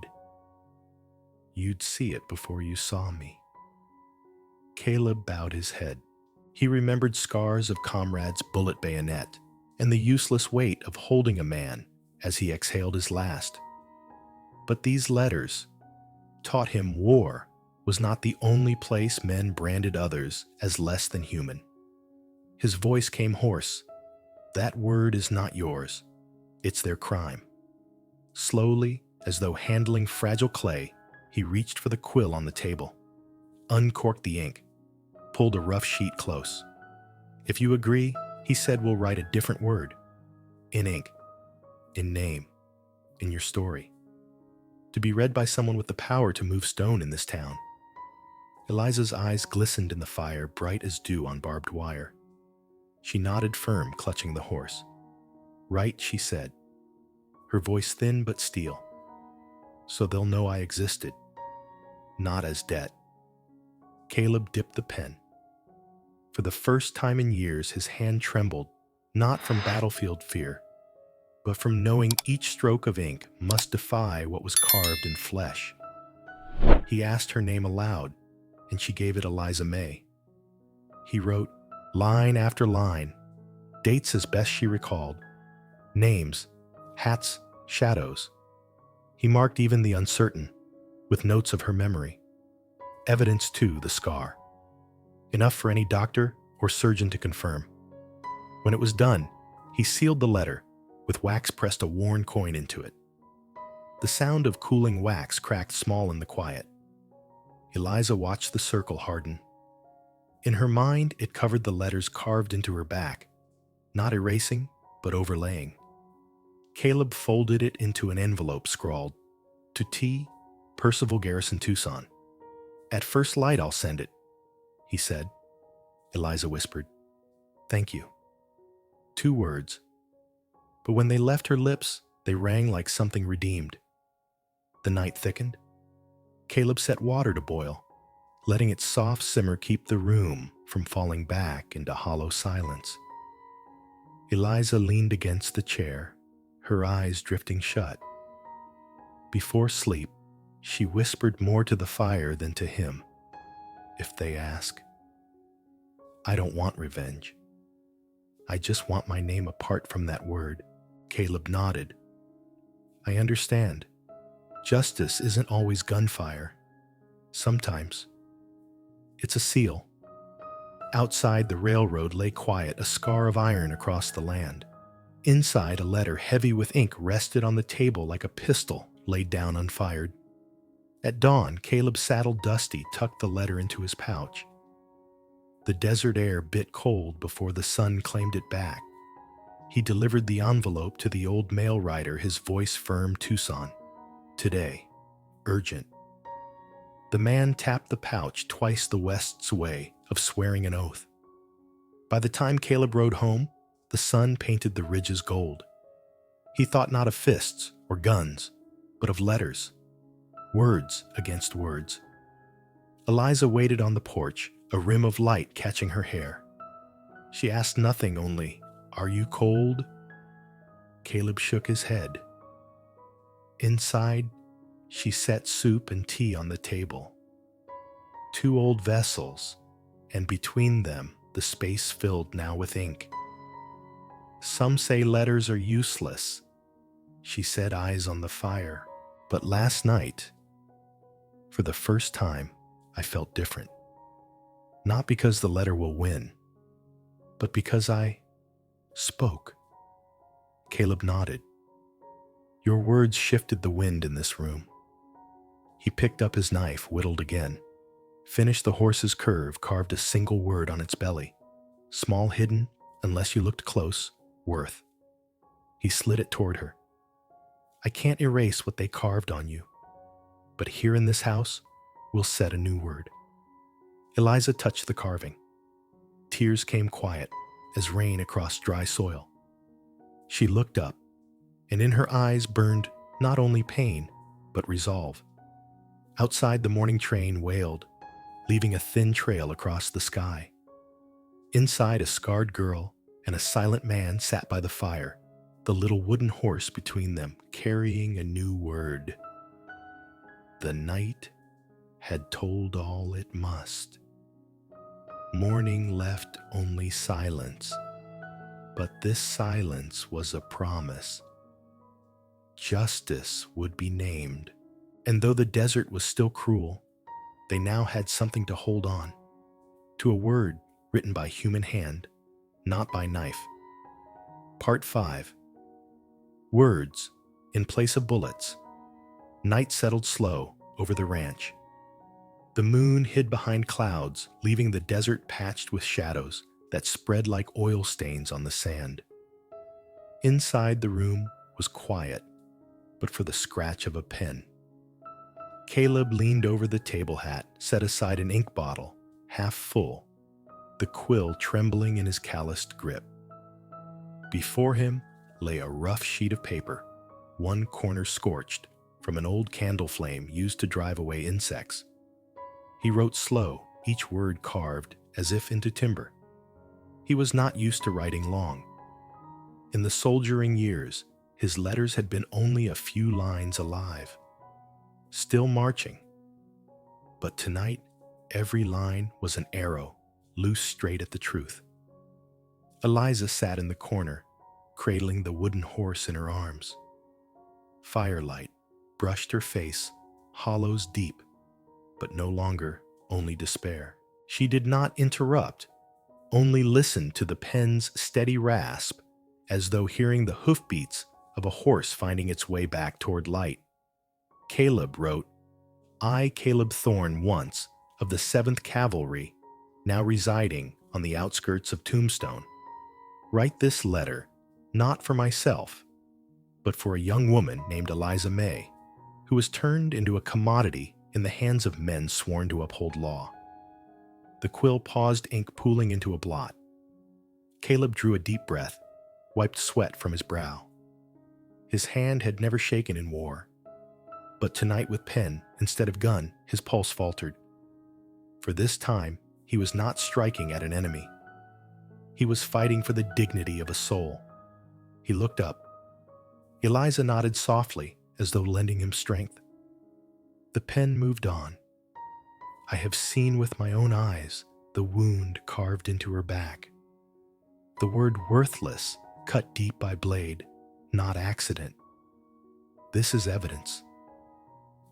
you'd see it before you saw me." Caleb bowed his head. He remembered scars of comrades' bullet bayonet and the useless weight of holding a man as he exhaled his last. But these letters taught him war was not the only place men branded others as less than human. His voice came hoarse. "That word is not yours. It's their crime." Slowly, as though handling fragile clay, he reached for the quill on the table, uncorked the ink, pulled a rough sheet close. "If you agree," he said, "we'll write a different word. In ink, in name, in your story. To be read by someone with the power to move stone in this town." Eliza's eyes glistened in the fire, bright as dew on barbed wire. She nodded firm, clutching the horse. "Right," she said, her voice thin but steel. "So they'll know I existed, not as debt." Caleb dipped the pen. For the first time in years, his hand trembled, not from battlefield fear, but from knowing each stroke of ink must defy what was carved in flesh. He asked her name aloud, and she gave it Eliza May. He wrote, line after line, dates as best she recalled, names, hats, shadows. He marked even the uncertain, with notes of her memory. Evidence, too, the scar. Enough for any doctor or surgeon to confirm. When it was done, he sealed the letter, with wax pressed a worn coin into it. The sound of cooling wax cracked small in the quiet. Eliza watched the circle harden. In her mind, it covered the letters carved into her back, not erasing, but overlaying. Caleb folded it into an envelope scrawled, "To T. Percival Garrison Tucson." "At first light I'll send it," he said. Eliza whispered, "Thank you." 2 words. But when they left her lips, they rang like something redeemed. The night thickened. Caleb set water to boil, letting its soft simmer keep the room from falling back into hollow silence. Eliza leaned against the chair, her eyes drifting shut. Before sleep, she whispered more to the fire than to him. "If they ask, I don't want revenge. I just want my name apart from that word." Caleb nodded. "I understand. Justice isn't always gunfire. Sometimes it's a seal." Outside, the railroad lay quiet, a scar of iron across the land. Inside, a letter heavy with ink rested on the table like a pistol laid down unfired. At dawn, Caleb, saddle dusty, tucked the letter into his pouch. The desert air bit cold before the sun claimed it back. He delivered the envelope to the old mail rider, his voice firm. "Tucson. Today. Urgent." The man tapped the pouch twice the West's way of swearing an oath. By the time Caleb rode home, the sun painted the ridges gold. He thought not of fists or guns, but of letters. Words against words. Eliza waited on the porch, a rim of light catching her hair. She asked nothing, only, "Are you cold?" Caleb shook his head. Inside, she set soup and tea on the table. 2 old vessels, and between them the space filled now with ink. "Some say letters are useless," she said, eyes on the fire. "But last night, for the first time, I felt different. Not because the letter will win, but because I spoke." Caleb nodded. "Your words shifted the wind in this room." He picked up his knife, whittled again, finished the horse's curve, carved a single word on its belly. Small, hidden, unless you looked close, worth. He slid it toward her. "I can't erase what they carved on you. But here in this house, we'll set a new word. Eliza touched the carving. Tears came quiet as rain across dry soil. She looked up, and in her eyes burned not only pain, but resolve. Outside, the morning train wailed, leaving a thin trail across the sky. Inside, a scarred girl and a silent man sat by the fire, the little wooden horse between them, carrying a new word. The night had told all it must. Morning left only silence, but this silence was a promise. Justice would be named, and though the desert was still cruel, they now had something to hold on, to a word written by human hand, not by knife. Part 5. Words in place of bullets. Night settled slow over the ranch. The moon hid behind clouds, leaving the desert patched with shadows that spread like oil stains on the sand. Inside the room was quiet, but for the scratch of a pen. Caleb leaned over the table hat, set aside an ink bottle, half full, the quill trembling in his calloused grip. Before him lay a rough sheet of paper, one corner scorched from an old candle flame used to drive away insects. He wrote slow, each word carved as if into timber. He was not used to writing long. In the soldiering years, his letters had been only a few lines alive, still marching. But tonight, every line was an arrow, loose straight at the truth. Eliza sat in the corner, cradling the wooden horse in her arms. Firelight brushed her face, hollows deep, but no longer only despair. She did not interrupt, only listened to the pen's steady rasp, as though hearing the hoofbeats of a horse finding its way back toward light. Caleb wrote, I, Caleb Thorne, once, of the 7th Cavalry, now residing on the outskirts of Tombstone, write this letter, not for myself, but for a young woman named Eliza May, who was turned into a commodity in the hands of men sworn to uphold law. The quill paused, ink pooling into a blot. Caleb drew a deep breath, wiped sweat from his brow. His hand had never shaken in war, but tonight with pen instead of gun, his pulse faltered. For this time, he was not striking at an enemy. He was fighting for the dignity of a soul. He looked up. Eliza nodded softly, as though lending him strength. The pen moved on. I have seen with my own eyes the wound carved into her back. The word worthless cut deep by blade, not accident. This is evidence.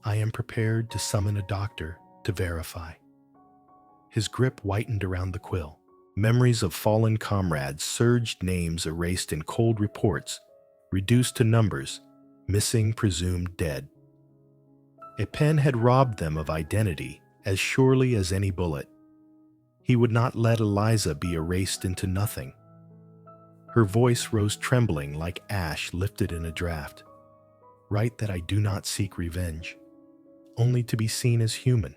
I am prepared to summon a doctor to verify. His grip whitened around the quill. Memories of fallen comrades surged, names erased in cold reports, reduced to numbers, missing, presumed dead. A pen had robbed them of identity as surely as any bullet. He would not let Eliza be erased into nothing. Her voice rose trembling like ash lifted in a draught. Write that I do not seek revenge, only to be seen as human.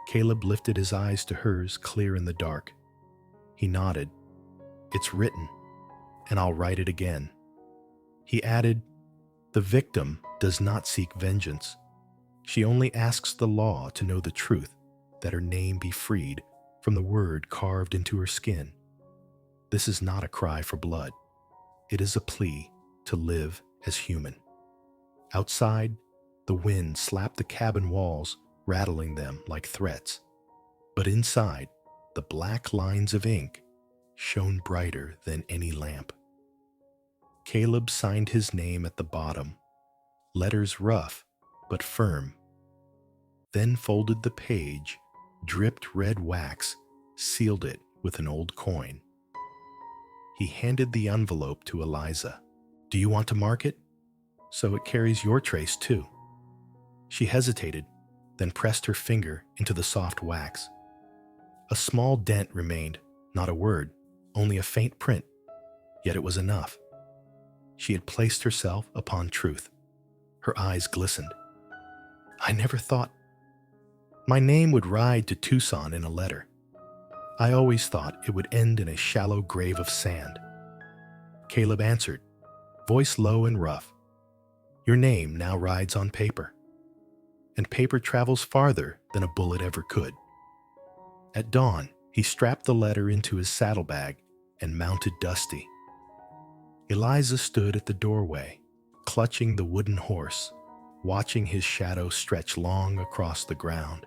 Caleb lifted his eyes to hers, clear in the dark. He nodded. It's written, and I'll write it again. He added, the victim does not seek vengeance. She only asks the law to know the truth, that her name be freed from the word carved into her skin. This is not a cry for blood. It is a plea to live as human. Outside, the wind slapped the cabin walls, rattling them like threats. But inside, the black lines of ink shone brighter than any lamp. Caleb signed his name at the bottom, letters rough but firm. Then folded the page, dripped red wax, sealed it with an old coin. He handed the envelope to Eliza. Do you want to mark it? So it carries your trace too. She hesitated, then pressed her finger into the soft wax. A small dent remained, not a word, only a faint print, yet it was enough. She had placed herself upon truth. Her eyes glistened. I never thought my name would ride to Tucson in a letter. I always thought it would end in a shallow grave of sand. Caleb answered, voice low and rough. Your name now rides on paper, and paper travels farther than a bullet ever could. At dawn, he strapped the letter into his saddlebag and mounted Dusty. Eliza stood at the doorway, clutching the wooden horse, watching his shadow stretch long across the ground.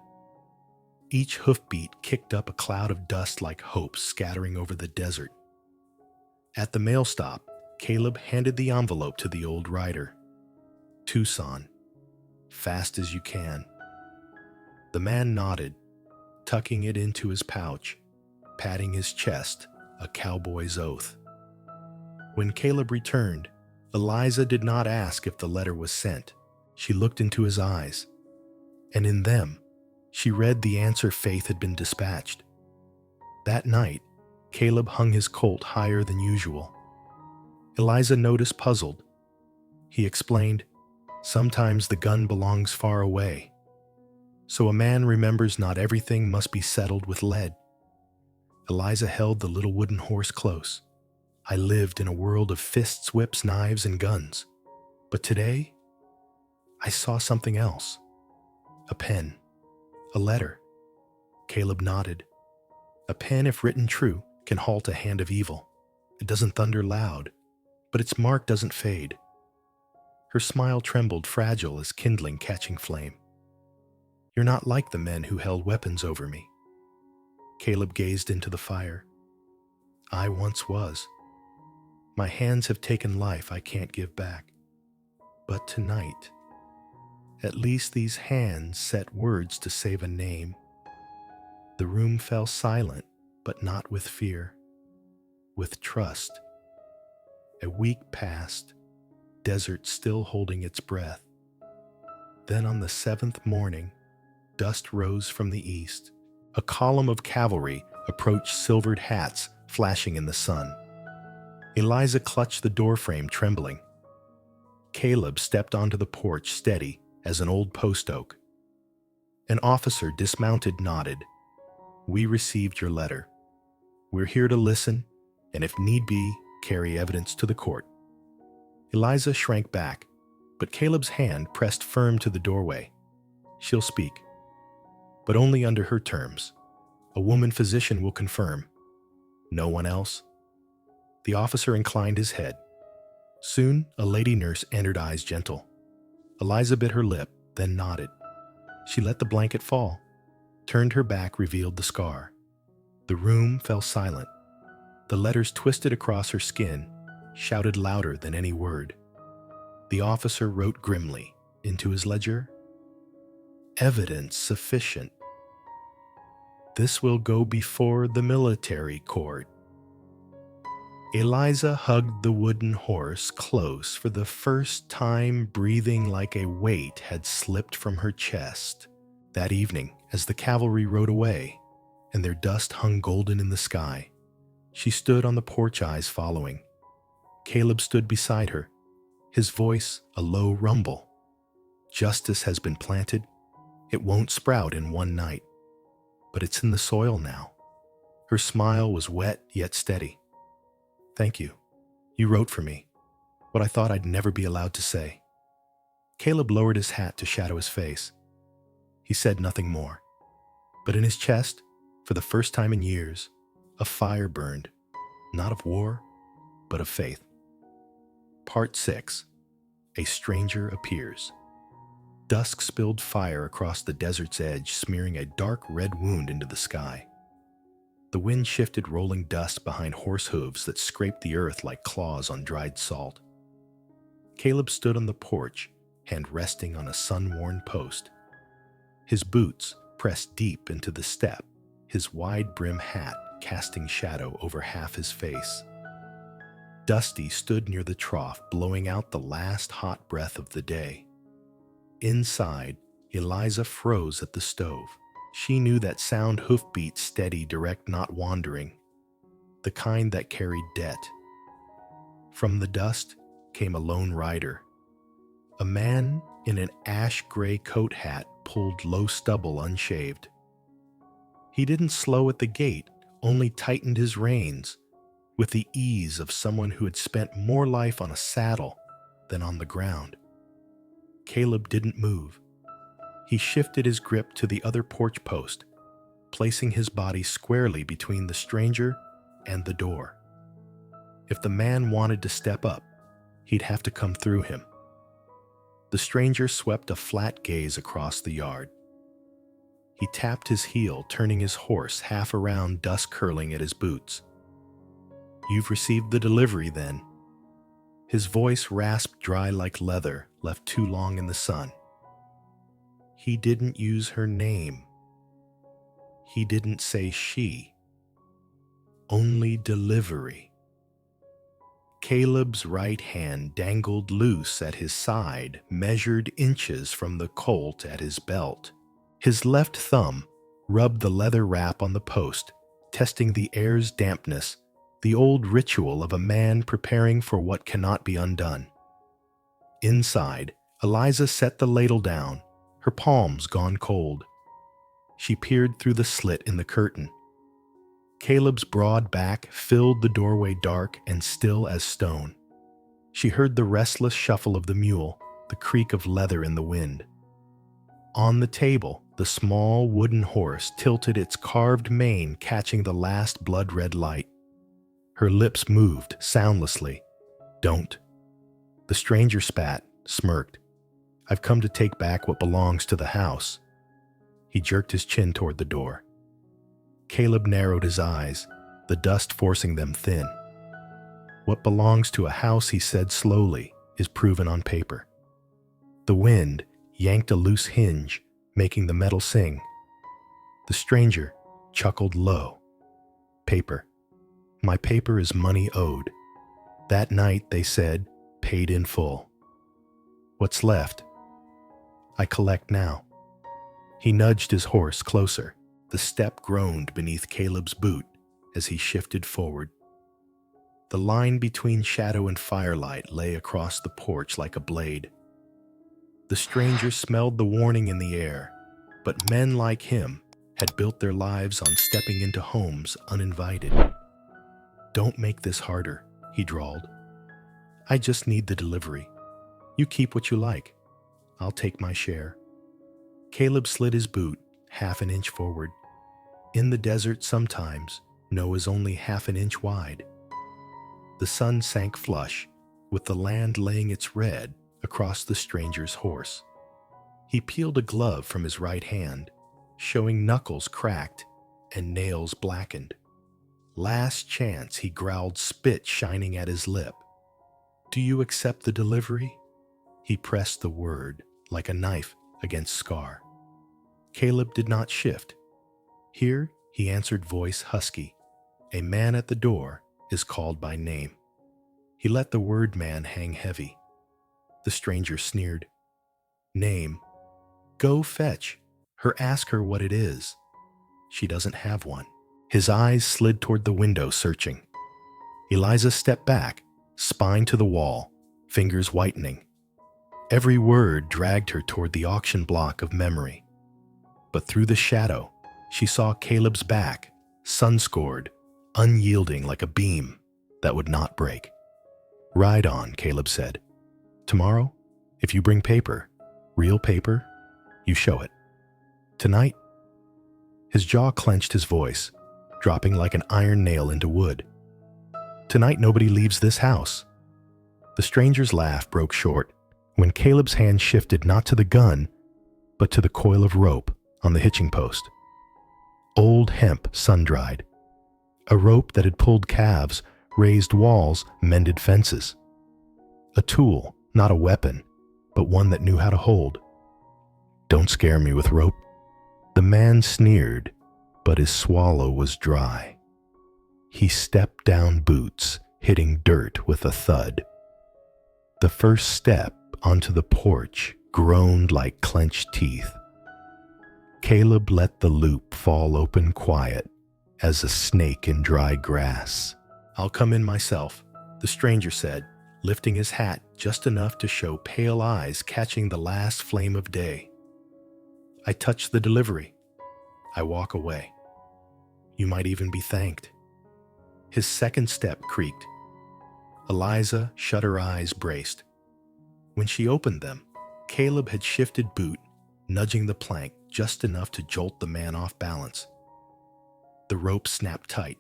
Each hoofbeat kicked up a cloud of dust like hope scattering over the desert. At the mail stop, Caleb handed the envelope to the old rider. Tucson, fast as you can. The man nodded, tucking it into his pouch, patting his chest, a cowboy's oath. When Caleb returned, Eliza did not ask if the letter was sent. She looked into his eyes, and in them, she read the answer Faith had been dispatched. That night, Caleb hung his colt higher than usual. Eliza noticed puzzled. He explained, sometimes the gun belongs far away. So a man remembers not everything must be settled with lead. Eliza held the little wooden horse close. I lived in a world of fists, whips, knives, and guns. But today, I saw something else. A pen. A letter. Caleb nodded. A pen, if written true, can halt a hand of evil. It doesn't thunder loud, but its mark doesn't fade. Her smile trembled, fragile as kindling catching flame. You're not like the men who held weapons over me. Caleb gazed into the fire. I once was. My hands have taken life I can't give back. But tonight, at least these hands set words to save a name. The room fell silent, but not with fear, with trust. A week passed, desert still holding its breath. Then on the 7th morning, dust rose from the east. A column of cavalry approached, silvered hats flashing in the sun. Eliza clutched the doorframe, trembling. Caleb stepped onto the porch, steady as an old post oak. An officer, dismounted, nodded. We received your letter. We're here to listen, and if need be, carry evidence to the court. Eliza shrank back, but Caleb's hand pressed firm to the doorway. She'll speak, but only under her terms. A woman physician will confirm. No one else? The officer inclined his head. Soon, a lady nurse entered, eyes gentle. Eliza bit her lip, then nodded. She let the blanket fall, turned her back, revealed the scar. The room fell silent. The letters twisted across her skin, shouted louder than any word. The officer wrote grimly into his ledger, evidence sufficient. This will go before the military court. Eliza hugged the wooden horse close, for the first time breathing like a weight had slipped from her chest. That evening, as the cavalry rode away, and their dust hung golden in the sky, she stood on the porch, eyes following. Caleb stood beside her, his voice a low rumble. Justice has been planted. It won't sprout in one night, but it's in the soil now. Her smile was wet yet steady. Thank you. You wrote for me, what I thought I'd never be allowed to say. Caleb lowered his hat to shadow his face. He said nothing more, but in his chest, for the first time in years, a fire burned, not of war, but of faith. Part 6. A stranger appears. Dusk spilled fire across the desert's edge, smearing a dark red wound into the sky. The wind shifted, rolling dust behind horse hooves that scraped the earth like claws on dried salt. Caleb stood on the porch, hand resting on a sun-worn post. His boots pressed deep into the step, his wide-brim hat casting shadow over half his face. Dusty stood near the trough, blowing out the last hot breath of the day. Inside, Eliza froze at the stove. She knew that sound, hoofbeat, steady, direct, not wandering, the kind that carried debt. From the dust came a lone rider, a man in an ash-gray coat hat pulled low stubble unshaved. He didn't slow at the gate, only tightened his reins, with the ease of someone who had spent more life on a saddle than on the ground. Caleb didn't move. He shifted his grip to the other porch post, placing his body squarely between the stranger and the door. If the man wanted to step up, he'd have to come through him. The stranger swept a flat gaze across the yard. He tapped his heel, turning his horse half around, dust curling at his boots. "You've received the delivery, then." His voice rasped dry like leather left too long in the sun. He didn't use her name. He didn't say she. Only delivery. Caleb's right hand dangled loose at his side, measured inches from the colt at his belt. His left thumb rubbed the leather wrap on the post, testing the air's dampness, the old ritual of a man preparing for what cannot be undone. Inside, Eliza set the ladle down, her palms gone cold. She peered through the slit in the curtain. Caleb's broad back filled the doorway dark and still as stone. She heard the restless shuffle of the mule, the creak of leather in the wind. On the table, the small wooden horse tilted its carved mane, catching the last blood-red light. Her lips moved soundlessly. "Don't." The stranger spat, smirked. "I've come to take back what belongs to the house." He jerked his chin toward the door. Caleb narrowed his eyes, the dust forcing them thin. "What belongs to a house," he said slowly, "is proven on paper." The wind yanked a loose hinge, making the metal sing. The stranger chuckled low. "Paper. My paper is money owed. That night, they said, paid in full. What's left? I collect now." He nudged his horse closer. The step groaned beneath Caleb's boot as he shifted forward. The line between shadow and firelight lay across the porch like a blade. The stranger smelled the warning in the air, but men like him had built their lives on stepping into homes uninvited. "Don't make this harder," he drawled. "I just need the delivery. You keep what you like. I'll take my share." Caleb slid his boot half an inch forward. In the desert sometimes, Noah's only half an inch wide. The sun sank flush, with the land laying its red across the stranger's horse. He peeled a glove from his right hand, showing knuckles cracked and nails blackened. "Last chance," he growled, spit shining at his lip. "Do you accept the delivery?" He pressed the word like a knife against scar. Caleb did not shift. "Here," he answered, voice husky, "a man at the door is called by name." He let the word man hang heavy. The stranger sneered. "Name? Go fetch her, ask her what it is. She doesn't have one." His eyes slid toward the window, searching. Eliza stepped back, spine to the wall, fingers whitening. Every word dragged her toward the auction block of memory. But through the shadow, she saw Caleb's back, sun-scored, unyielding like a beam that would not break. "Ride on," Caleb said. "Tomorrow, if you bring paper, real paper, you show it. Tonight..." His jaw clenched, his voice dropping like an iron nail into wood. "Tonight nobody leaves this house." The stranger's laugh broke short when Caleb's hand shifted not to the gun, but to the coil of rope on the hitching post. Old hemp, sun-dried. A rope that had pulled calves, raised walls, mended fences. A tool, not a weapon, but one that knew how to hold. "Don't scare me with rope." The man sneered, but his swallow was dry. He stepped down boots, hitting dirt with a thud. The first step onto the porch groaned like clenched teeth. Caleb let the loop fall open quiet as a snake in dry grass. "I'll come in myself," the stranger said, lifting his hat just enough to show pale eyes catching the last flame of day. I touch the delivery. I walk away. You might even be thanked. His second step creaked. Eliza shut her eyes braced. When she opened them, Caleb had shifted boot, nudging the plank just enough to jolt the man off balance. The rope snapped tight.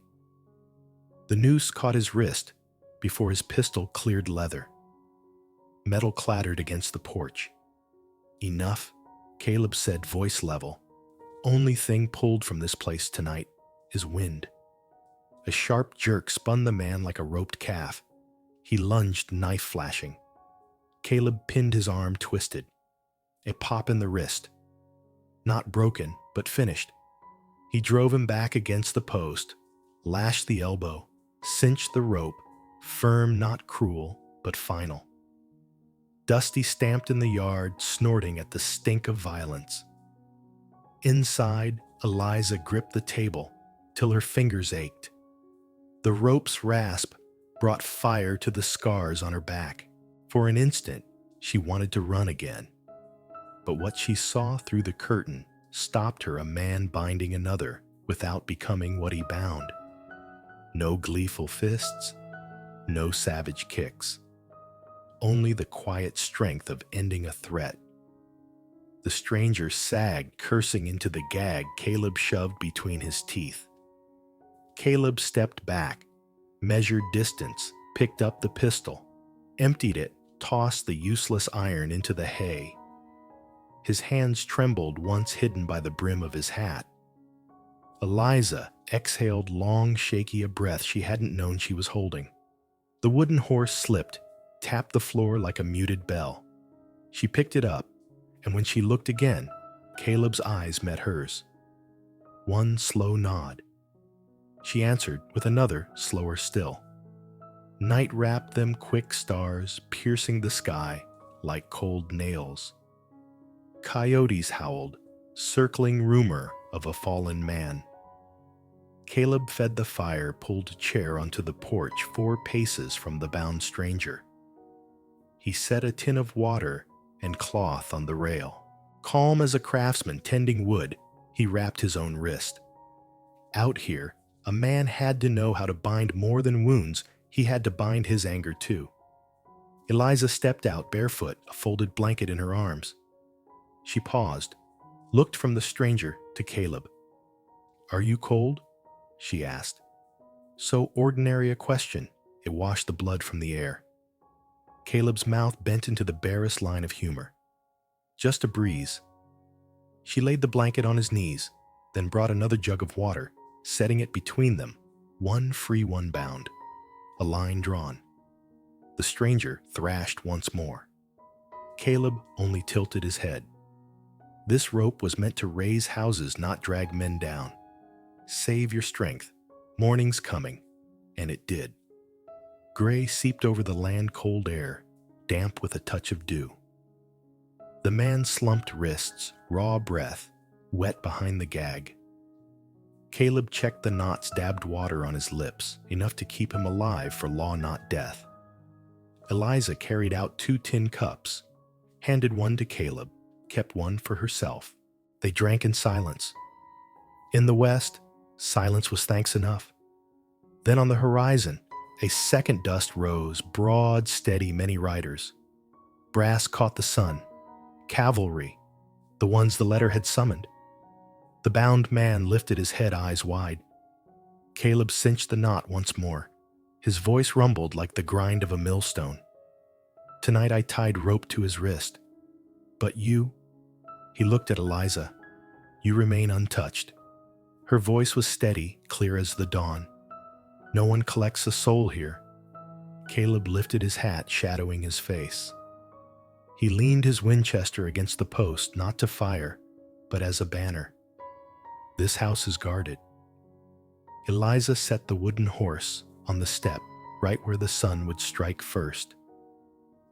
The noose caught his wrist before his pistol cleared leather. Metal clattered against the porch. Enough, Caleb said, voice level. Only thing pulled from this place tonight is wind. A sharp jerk spun the man like a roped calf. He lunged, knife flashing. Caleb pinned his arm twisted. A pop in the wrist. Not broken, but finished. He drove him back against the post, lashed the elbow, cinched the rope, firm, not cruel, but final. Dusty stamped in the yard, snorting at the stink of violence. Inside, Eliza gripped the table till her fingers ached. The rope's rasp brought fire to the scars on her back. For an instant, she wanted to run again. But what she saw through the curtain stopped her, a man binding another without becoming what he bound. No gleeful fists, no savage kicks. Only the quiet strength of ending a threat. The stranger sagged, cursing into the gag Caleb shoved between his teeth. Caleb stepped back, measured distance, picked up the pistol, emptied it, tossed the useless iron into the hay. His hands trembled once hidden by the brim of his hat. Eliza exhaled long, shaky a breath she hadn't known she was holding. The wooden horse slipped, tapped the floor like a muted bell. She picked it up, and when she looked again, Caleb's eyes met hers. One slow nod. She answered with another, slower still. Night wrapped them quick stars, piercing the sky like cold nails. Coyotes howled, circling rumor of a fallen man. Caleb fed the fire, pulled a chair onto the porch 4 paces from the bound stranger. He set a tin of water and cloth on the rail. Calm as a craftsman tending wood, he wrapped his own wrist. Out here, a man had to know how to bind more than wounds. He had to bind his anger too. Eliza stepped out barefoot, a folded blanket in her arms. She paused, looked from the stranger to Caleb. "Are you cold?" she asked. So ordinary a question, it washed the blood from the air. Caleb's mouth bent into the barest line of humor. Just a breeze. She laid the blanket on his knees, then brought another jug of water, setting it between them, one free, one bound. A line drawn. The stranger thrashed once more. Caleb only tilted his head. This rope was meant to raise houses, not drag men down. Save your strength. Morning's coming. And it did. Gray seeped over the land-cold air, damp with a touch of dew. The man slumped wrists, raw breath, wet behind the gag. Caleb checked the knots, dabbed water on his lips, enough to keep him alive for law, not death. Eliza carried out 2 tin cups, handed one to Caleb, kept one for herself. They drank in silence. In the west, silence was thanks enough. Then on the horizon, a second dust rose, broad, steady, many riders. Brass caught the sun. Cavalry, the ones the letter had summoned. The bound man lifted his head, eyes wide. Caleb cinched the knot once more. His voice rumbled like the grind of a millstone. Tonight I tied rope to his wrist. But you, he looked at Eliza, you remain untouched. Her voice was steady, clear as the dawn. No one collects a soul here. Caleb lifted his hat, shadowing his face. He leaned his Winchester against the post, not to fire, but as a banner. This house is guarded. Eliza set the wooden horse on the step, right where the sun would strike first.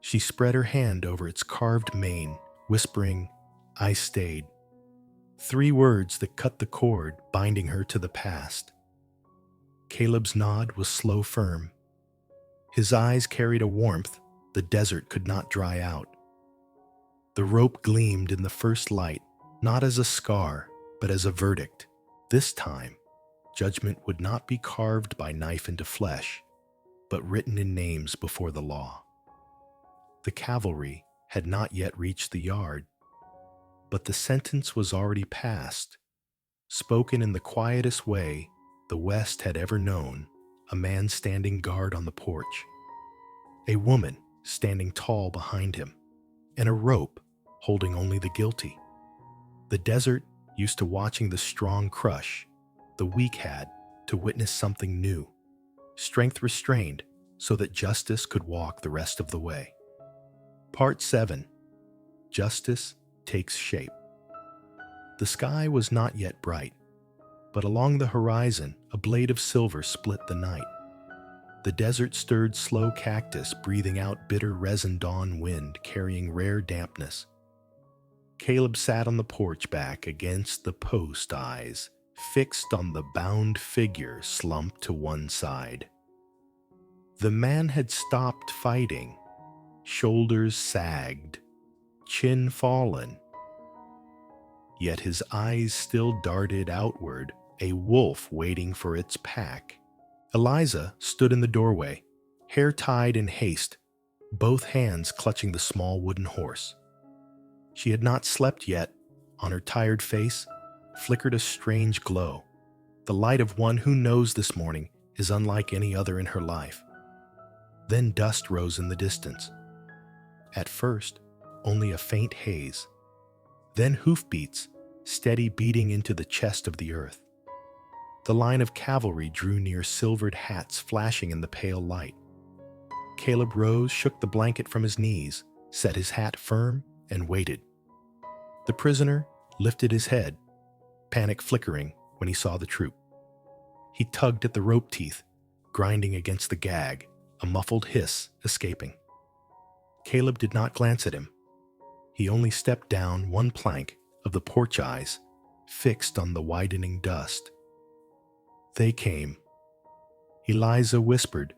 She spread her hand over its carved mane, whispering, "I stayed." 3 words that cut the cord, binding her to the past. Caleb's nod was slow, firm. His eyes carried a warmth the desert could not dry out. The rope gleamed in the first light, not as a scar, but as a verdict. This time, judgment would not be carved by knife into flesh, but written in names before the law. The cavalry had not yet reached the yard, but the sentence was already passed, spoken in the quietest way the West had ever known, a man standing guard on the porch, a woman standing tall behind him, and a rope holding only the guilty. The desert, used to watching the strong crush, the weak had to witness something new, strength restrained so that justice could walk the rest of the way. Part 7. Justice takes shape. The sky was not yet bright, but along the horizon a blade of silver split the night. The desert stirred slow cactus, breathing out bitter resin dawn wind, carrying rare dampness. Caleb sat on the porch back against the post, eyes fixed on the bound figure slumped to one side. The man had stopped fighting, shoulders sagged, chin fallen. Yet his eyes still darted outward, a wolf waiting for its pack. Eliza stood in the doorway, hair tied in haste, both hands clutching the small wooden horse. She had not slept yet. On her tired face flickered a strange glow, the light of one who knows this morning is unlike any other in her life. Then dust rose in the distance. At first, only a faint haze. Then hoofbeats, steady beating into the chest of the earth. The line of cavalry drew near, silvered hats flashing in the pale light. Caleb rose, shook the blanket from his knees, set his hat firm, and waited. The prisoner lifted his head, panic flickering when he saw the troop. He tugged at the rope teeth, grinding against the gag, a muffled hiss escaping. Caleb did not glance at him. He only stepped down one plank of the porch, eyes fixed on the widening dust. They came. Eliza whispered,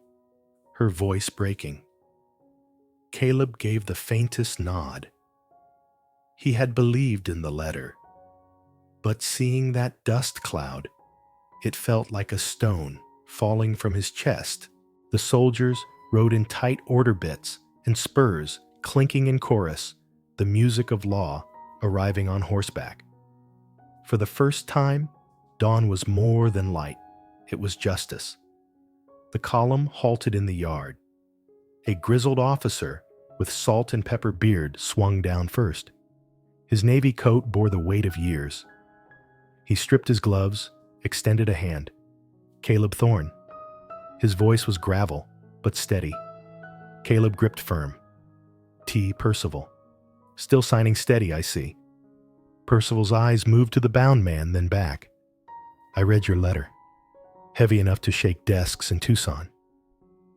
her voice breaking. Caleb gave the faintest nod. He had believed in the letter, but seeing that dust cloud, it felt like a stone falling from his chest. The soldiers rode in tight order bits and spurs clinking in chorus, the music of law arriving on horseback. For the first time, dawn was more than light. It was justice. The column halted in the yard. A grizzled officer with salt and pepper beard swung down first. His navy coat bore the weight of years. He stripped his gloves, extended a hand. Caleb Thorne. His voice was gravel, but steady. Caleb gripped firm. T. Percival. Still signing steady, I see. Percival's eyes moved to the bound man, then back. I read your letter. Heavy enough to shake desks in Tucson.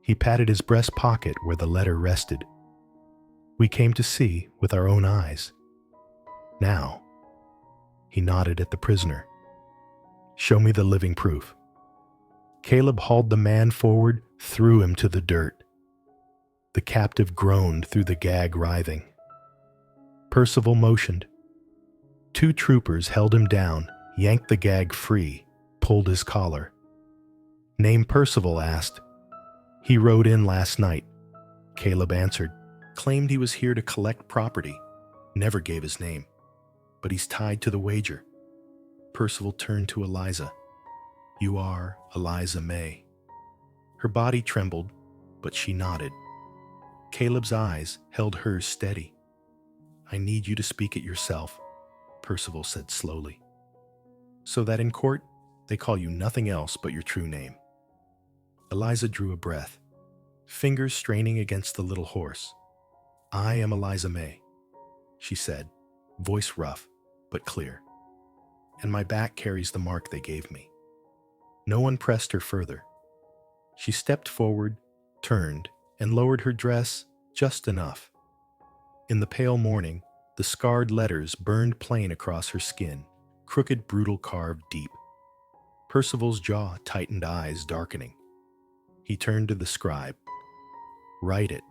He patted his breast pocket where the letter rested. We came to see with our own eyes. Now, he nodded at the prisoner. Show me the living proof. Caleb hauled the man forward, threw him to the dirt. The captive groaned through the gag writhing. Percival motioned. Two troopers held him down, yanked the gag free, pulled his collar. Name Percival asked. He rode in last night. Caleb answered. Claimed he was here to collect property. Never gave his name. But he's tied to the wager. Percival turned to Eliza. You are Eliza May. Her body trembled, but she nodded. Caleb's eyes held hers steady. I need you to speak it yourself, Percival said slowly. So that in court, they call you nothing else but your true name. Eliza drew a breath, fingers straining against the little horse. I am Eliza May, she said, voice rough but clear. And my back carries the mark they gave me. No one pressed her further. She stepped forward, turned, and lowered her dress just enough. In the pale morning, the scarred letters burned plain across her skin, crooked, brutal, carved deep. Percival's jaw tightened, eyes darkening. He turned to the scribe. Write it.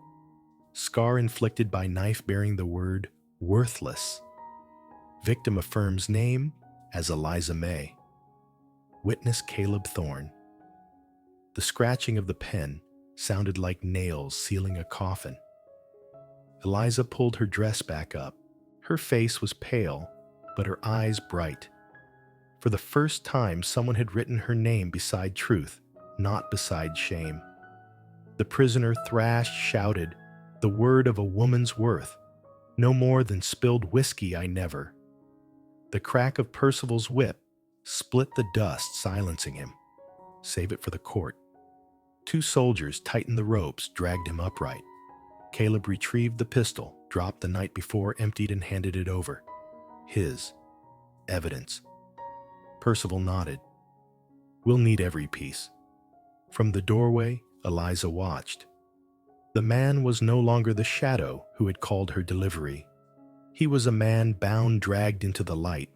Scar inflicted by knife bearing the word worthless. Victim affirms name as Eliza May. Witness Caleb Thorne. The scratching of the pen sounded like nails sealing a coffin. Eliza pulled her dress back up. Her face was pale, but her eyes bright. For the first time, someone had written her name beside truth, not beside shame. The prisoner thrashed, shouted, the word of a woman's worth, no more than spilled whiskey I never. The crack of Percival's whip split the dust, silencing him. Save it for the court. 2 soldiers tightened the ropes, dragged him upright. Caleb retrieved the pistol, dropped the night before, emptied and handed it over. His evidence. Percival nodded. We'll need every piece. From the doorway, Eliza watched. The man was no longer the shadow who had called her delivery. He was a man bound, dragged into the light.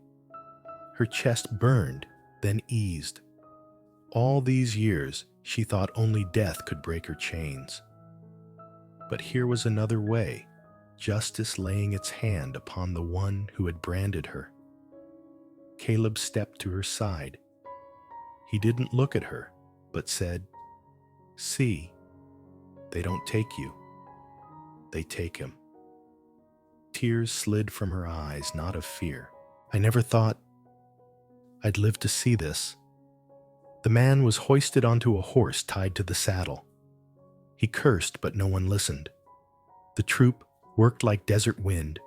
Her chest burned, then eased. All these years, she thought only death could break her chains. But here was another way, justice laying its hand upon the one who had branded her. Caleb stepped to her side. He didn't look at her, but said, "See, they don't take you. They take him." Tears slid from her eyes, not of fear. I never thought I'd live to see this. The man was hoisted onto a horse tied to the saddle. He cursed, but no one listened. The troop worked like desert wind,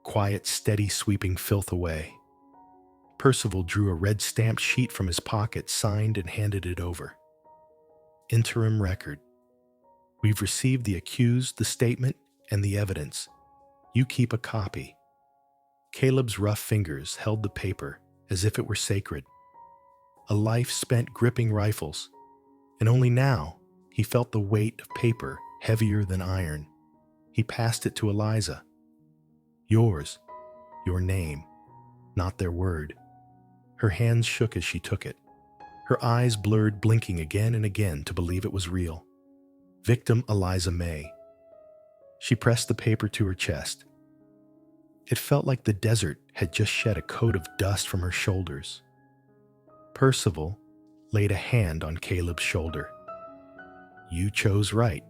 quiet, steady, sweeping filth away. Percival drew a red stamped sheet from his pocket, signed and handed it over. Interim record. We've received the accused, the statement, and the evidence. You keep a copy. Caleb's rough fingers held the paper as if it were sacred. A life spent gripping rifles, and only now he felt the weight of paper heavier than iron. He passed it to Eliza. Yours, your name, not their word. Her hands shook as she took it. Her eyes blurred, blinking again and again to believe it was real. Victim Eliza May. She pressed the paper to her chest. It felt like the desert had just shed a coat of dust from her shoulders. Percival laid a hand on Caleb's shoulder. You chose right.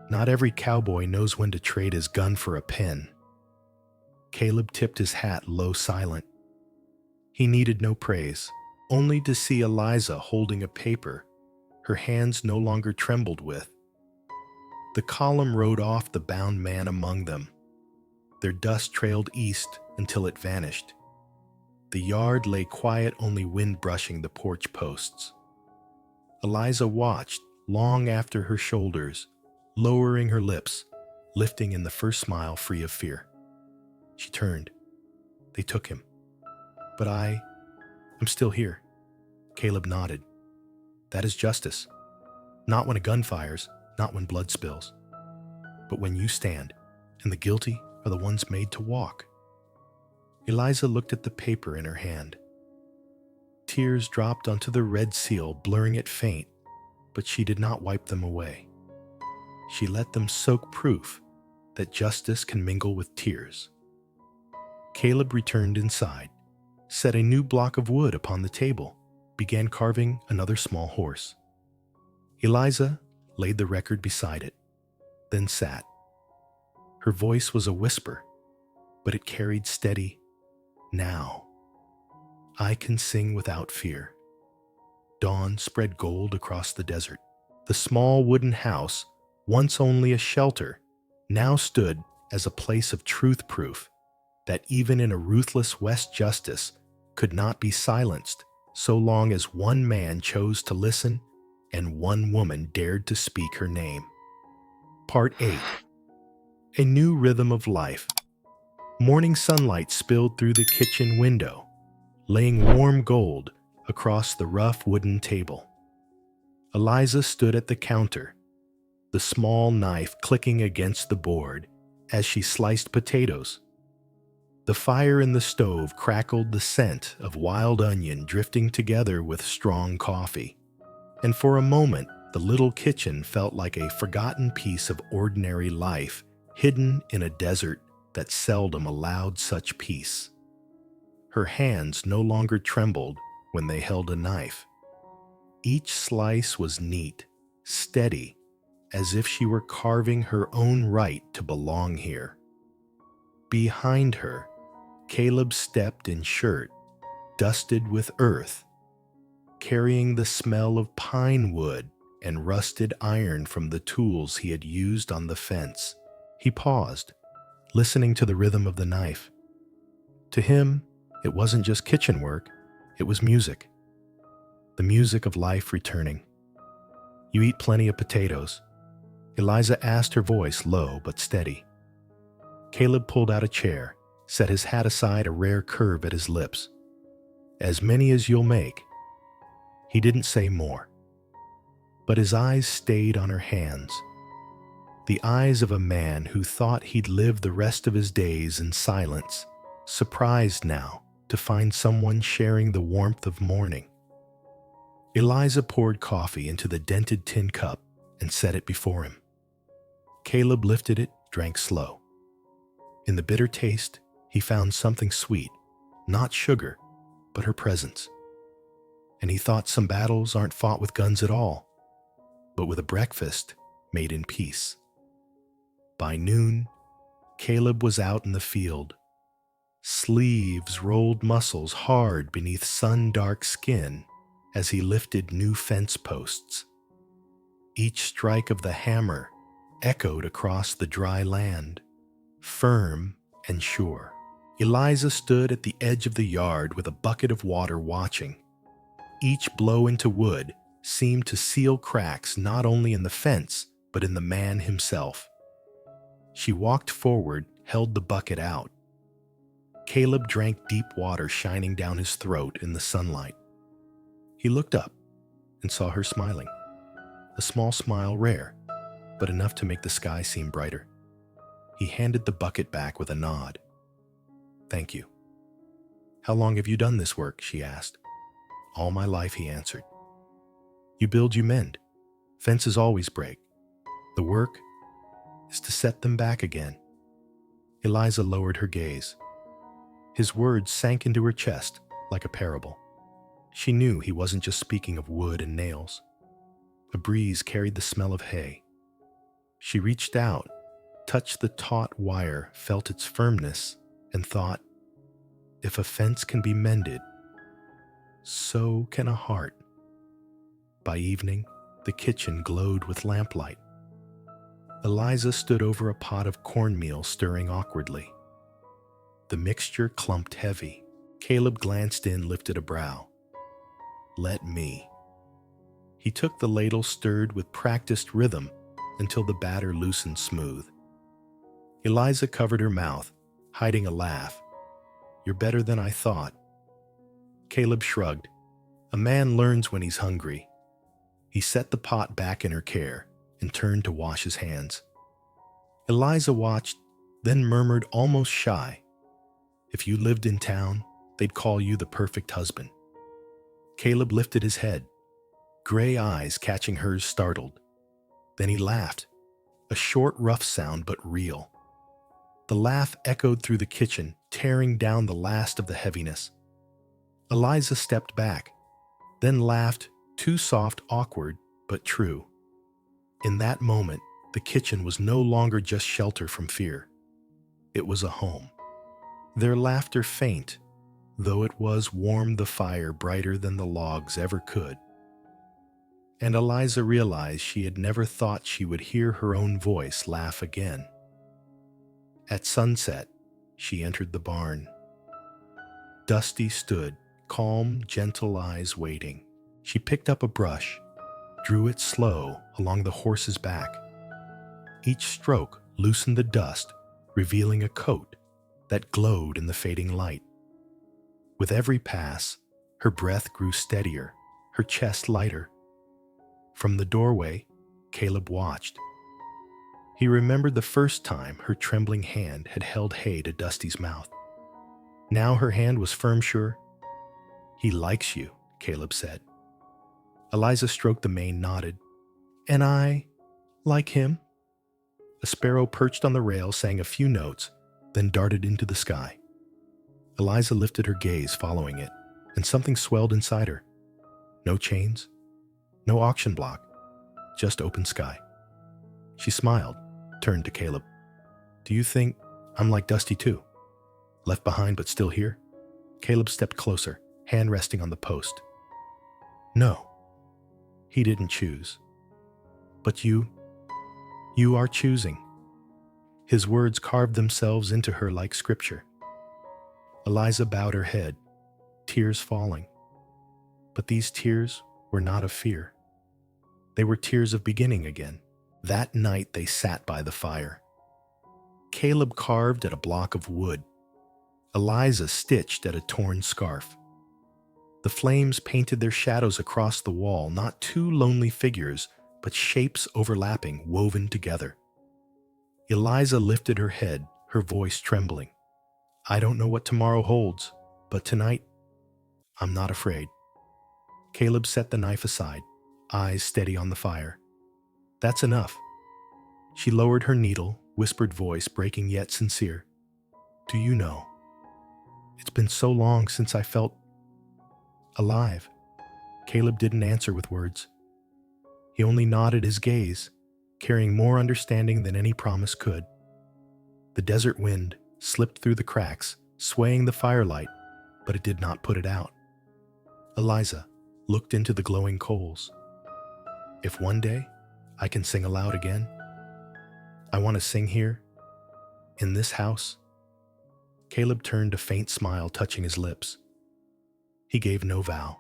Not every cowboy knows when to trade his gun for a pen. Caleb tipped his hat low, silent. He needed no praise, only to see Eliza holding a paper her hands no longer trembled with. The column rode off the bound man among them. Their dust trailed east until it vanished. The yard lay quiet, only wind brushing the porch posts. Eliza watched long after her shoulders, lowering her lips, lifting in the first smile free of fear. She turned. They took him. But I'm still here. Caleb nodded. That is justice. Not when a gun fires, not when blood spills, but when you stand, and the guilty are the ones made to walk. Eliza looked at the paper in her hand. Tears dropped onto the red seal, blurring it faint, but she did not wipe them away. She let them soak proof that justice can mingle with tears. Caleb returned inside, set a new block of wood upon the table, began carving another small horse. Eliza laid the record beside it, then sat. Her voice was a whisper, but it carried steady, now. I can sing without fear. Dawn spread gold across the desert. The small wooden house, once only a shelter, now stood as a place of truth proof that even in a ruthless West justice could not be silenced so long as one man chose to listen and one woman dared to speak her name. Part 8. A new rhythm of life. Morning sunlight spilled through the kitchen window, laying warm gold across the rough wooden table. Eliza stood at the counter, the small knife clicking against the board as she sliced potatoes. The fire in the stove crackled, the scent of wild onion drifting together with strong coffee. And for a moment, the little kitchen felt like a forgotten piece of ordinary life hidden in a desert that seldom allowed such peace. Her hands no longer trembled when they held a knife. Each slice was neat, steady, as if she were carving her own right to belong here. Behind her, Caleb stepped in shirt, dusted with earth, carrying the smell of pine wood and rusted iron from the tools he had used on the fence. He paused, listening to the rhythm of the knife. To him, it wasn't just kitchen work, it was music. The music of life returning. "You eat plenty of potatoes?" Eliza asked, her voice low but steady. Caleb pulled out a chair, set his hat aside, a rare curve at his lips. "As many as you'll make." He didn't say more, but his eyes stayed on her hands. The eyes of a man who thought he'd live the rest of his days in silence, surprised now to find someone sharing the warmth of morning. Eliza poured coffee into the dented tin cup and set it before him. Caleb lifted it, drank slow. In the bitter taste, he found something sweet, not sugar, but her presence. And he thought some battles aren't fought with guns at all, but with a breakfast made in peace. By noon, Caleb was out in the field. Sleeves rolled muscles hard beneath sun-dark skin as he lifted new fence posts. Each strike of the hammer echoed across the dry land, firm and sure. Eliza stood at the edge of the yard with a bucket of water watching. Each blow into wood seemed to seal cracks not only in the fence, but in the man himself. She walked forward, held the bucket out. Caleb drank deep water shining down his throat in the sunlight. He looked up and saw her smiling. A small smile, rare, but enough to make the sky seem brighter. He handed the bucket back with a nod. "Thank you." "How long have you done this work?" she asked. "All my life," he answered. "You build, you mend. Fences always break. The work is to set them back again." Eliza lowered her gaze. His words sank into her chest like a parable. She knew he wasn't just speaking of wood and nails. A breeze carried the smell of hay. She reached out, touched the taut wire, felt its firmness, and thought, if a fence can be mended, so can a heart. By evening, the kitchen glowed with lamplight. Eliza stood over a pot of cornmeal, stirring awkwardly. The mixture clumped heavy. Caleb glanced in, lifted a brow. "Let me." He took the ladle, stirred with practiced rhythm until the batter loosened smooth. Eliza covered her mouth, hiding a laugh. "You're better than I thought." Caleb shrugged. A man learns when he's hungry. He set the pot back in her care and turned to wash his hands. Eliza watched, then murmured almost shy, "If you lived in town, they'd call you the perfect husband." Caleb lifted his head, gray eyes catching hers, startled. Then he laughed, a short, rough sound, but real. The laugh echoed through the kitchen, tearing down the last of the heaviness. Eliza stepped back, then laughed, too soft, awkward, but true. In that moment, the kitchen was no longer just shelter from fear. It was a home. Their laughter faint, though it was warmed the fire brighter than the logs ever could. And Eliza realized she had never thought she would hear her own voice laugh again. At sunset, she entered the barn. Dusty stood, calm, gentle eyes waiting. She picked up a brush, drew it slow along the horse's back. Each stroke loosened the dust, revealing a coat that glowed in the fading light. With every pass, her breath grew steadier, her chest lighter. From the doorway, Caleb watched. He remembered the first time her trembling hand had held hay to Dusty's mouth. Now her hand was firm, sure. "He likes you," Caleb said. Eliza stroked the mane, nodded. And I, like him. A sparrow perched on the rail sang a few notes, then darted into the sky. Eliza lifted her gaze following it, and something swelled inside her. No chains, no auction block, just open sky. She smiled, turned to Caleb. Do you think I'm like Dusty too? Left behind but still here? Caleb stepped closer, hand resting on the post. No, he didn't choose. But you are choosing. His words carved themselves into her like scripture. Eliza bowed her head, tears falling. But these tears were not of fear. They were tears of beginning again. That night they sat by the fire. Caleb carved at a block of wood. Eliza stitched at a torn scarf. The flames painted their shadows across the wall, not two lonely figures, but shapes overlapping, woven together. Eliza lifted her head, her voice trembling. I don't know what tomorrow holds, but tonight, I'm not afraid. Caleb set the knife aside, eyes steady on the fire. That's enough. She lowered her needle, whispered voice breaking yet sincere. Do you know? It's been so long since I felt alive. Caleb didn't answer with words. He only nodded his gaze, carrying more understanding than any promise could. The desert wind slipped through the cracks, swaying the firelight, but it did not put it out. Eliza looked into the glowing coals. If one day I can sing aloud again, I want to sing here, in this house. Caleb turned a faint smile touching his lips. He gave no vow.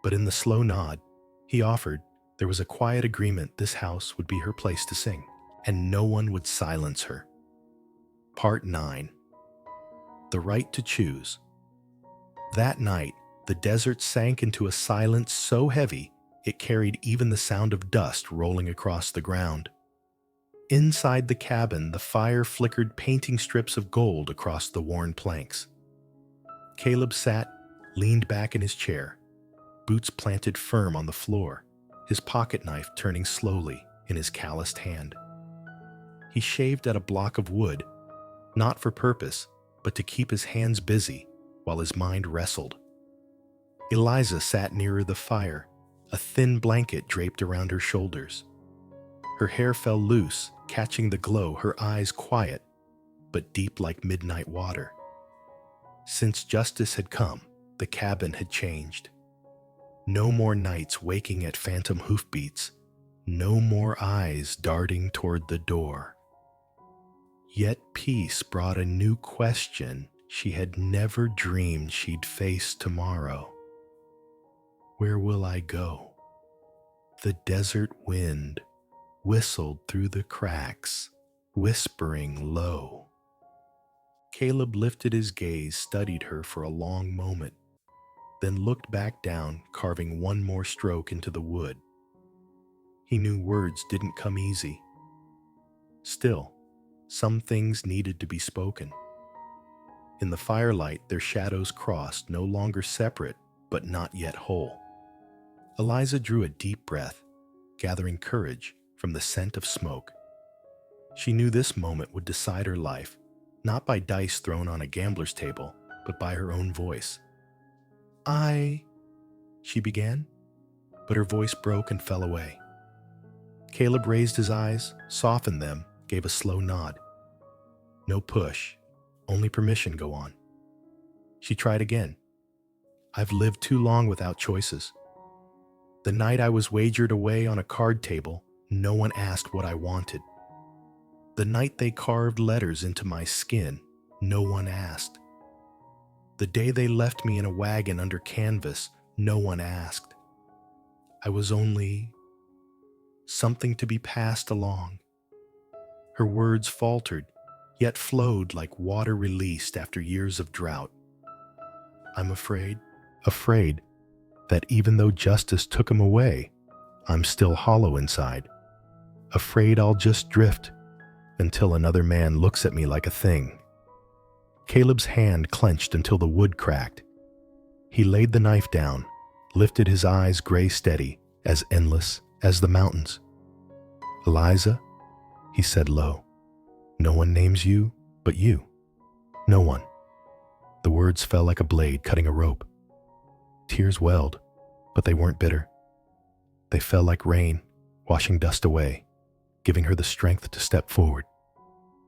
But in the slow nod he offered, there was a quiet agreement this house would be her place to sing, and no one would silence her. Part 9. The Right to Choose. That night, the desert sank into a silence so heavy it carried even the sound of dust rolling across the ground. Inside the cabin, the fire flickered painting strips of gold across the worn planks. Caleb sat, leaned back in his chair, boots planted firm on the floor, his pocket knife turning slowly in his calloused hand. He shaved at a block of wood, not for purpose, but to keep his hands busy while his mind wrestled. Eliza sat nearer the fire, a thin blanket draped around her shoulders. Her hair fell loose, catching the glow, her eyes quiet, but deep like midnight water. Since justice had come, the cabin had changed. No more nights waking at phantom hoofbeats, no more eyes darting toward the door. Yet peace brought a new question she had never dreamed she'd face tomorrow. Where will I go? The desert wind whistled through the cracks, whispering low. Caleb lifted his gaze, studied her for a long moment, then looked back down, carving one more stroke into the wood. He knew words didn't come easy. Still, some things needed to be spoken. In the firelight, their shadows crossed, no longer separate, but not yet whole. Eliza drew a deep breath, gathering courage from the scent of smoke. She knew this moment would decide her life, not by dice thrown on a gambler's table, but by her own voice. She began, but her voice broke and fell away. Caleb raised his eyes, softened them, gave a slow nod. No push, only permission. Go on. She tried again. I've lived too long without choices. The night I was wagered away on a card table, no one asked what I wanted. The night they carved letters into my skin, no one asked. The day they left me in a wagon under canvas, no one asked. I was only something to be passed along. Her words faltered, yet flowed like water released after years of drought. I'm afraid that even though justice took him away, I'm still hollow inside. Afraid I'll just drift until another man looks at me like a thing. Caleb's hand clenched until the wood cracked. He laid the knife down, lifted his eyes gray steady, as endless as the mountains. "Eliza," he said low, "no one names you but you. No one." The words fell like a blade cutting a rope. Tears welled, but they weren't bitter. They fell like rain, washing dust away, giving her the strength to step forward.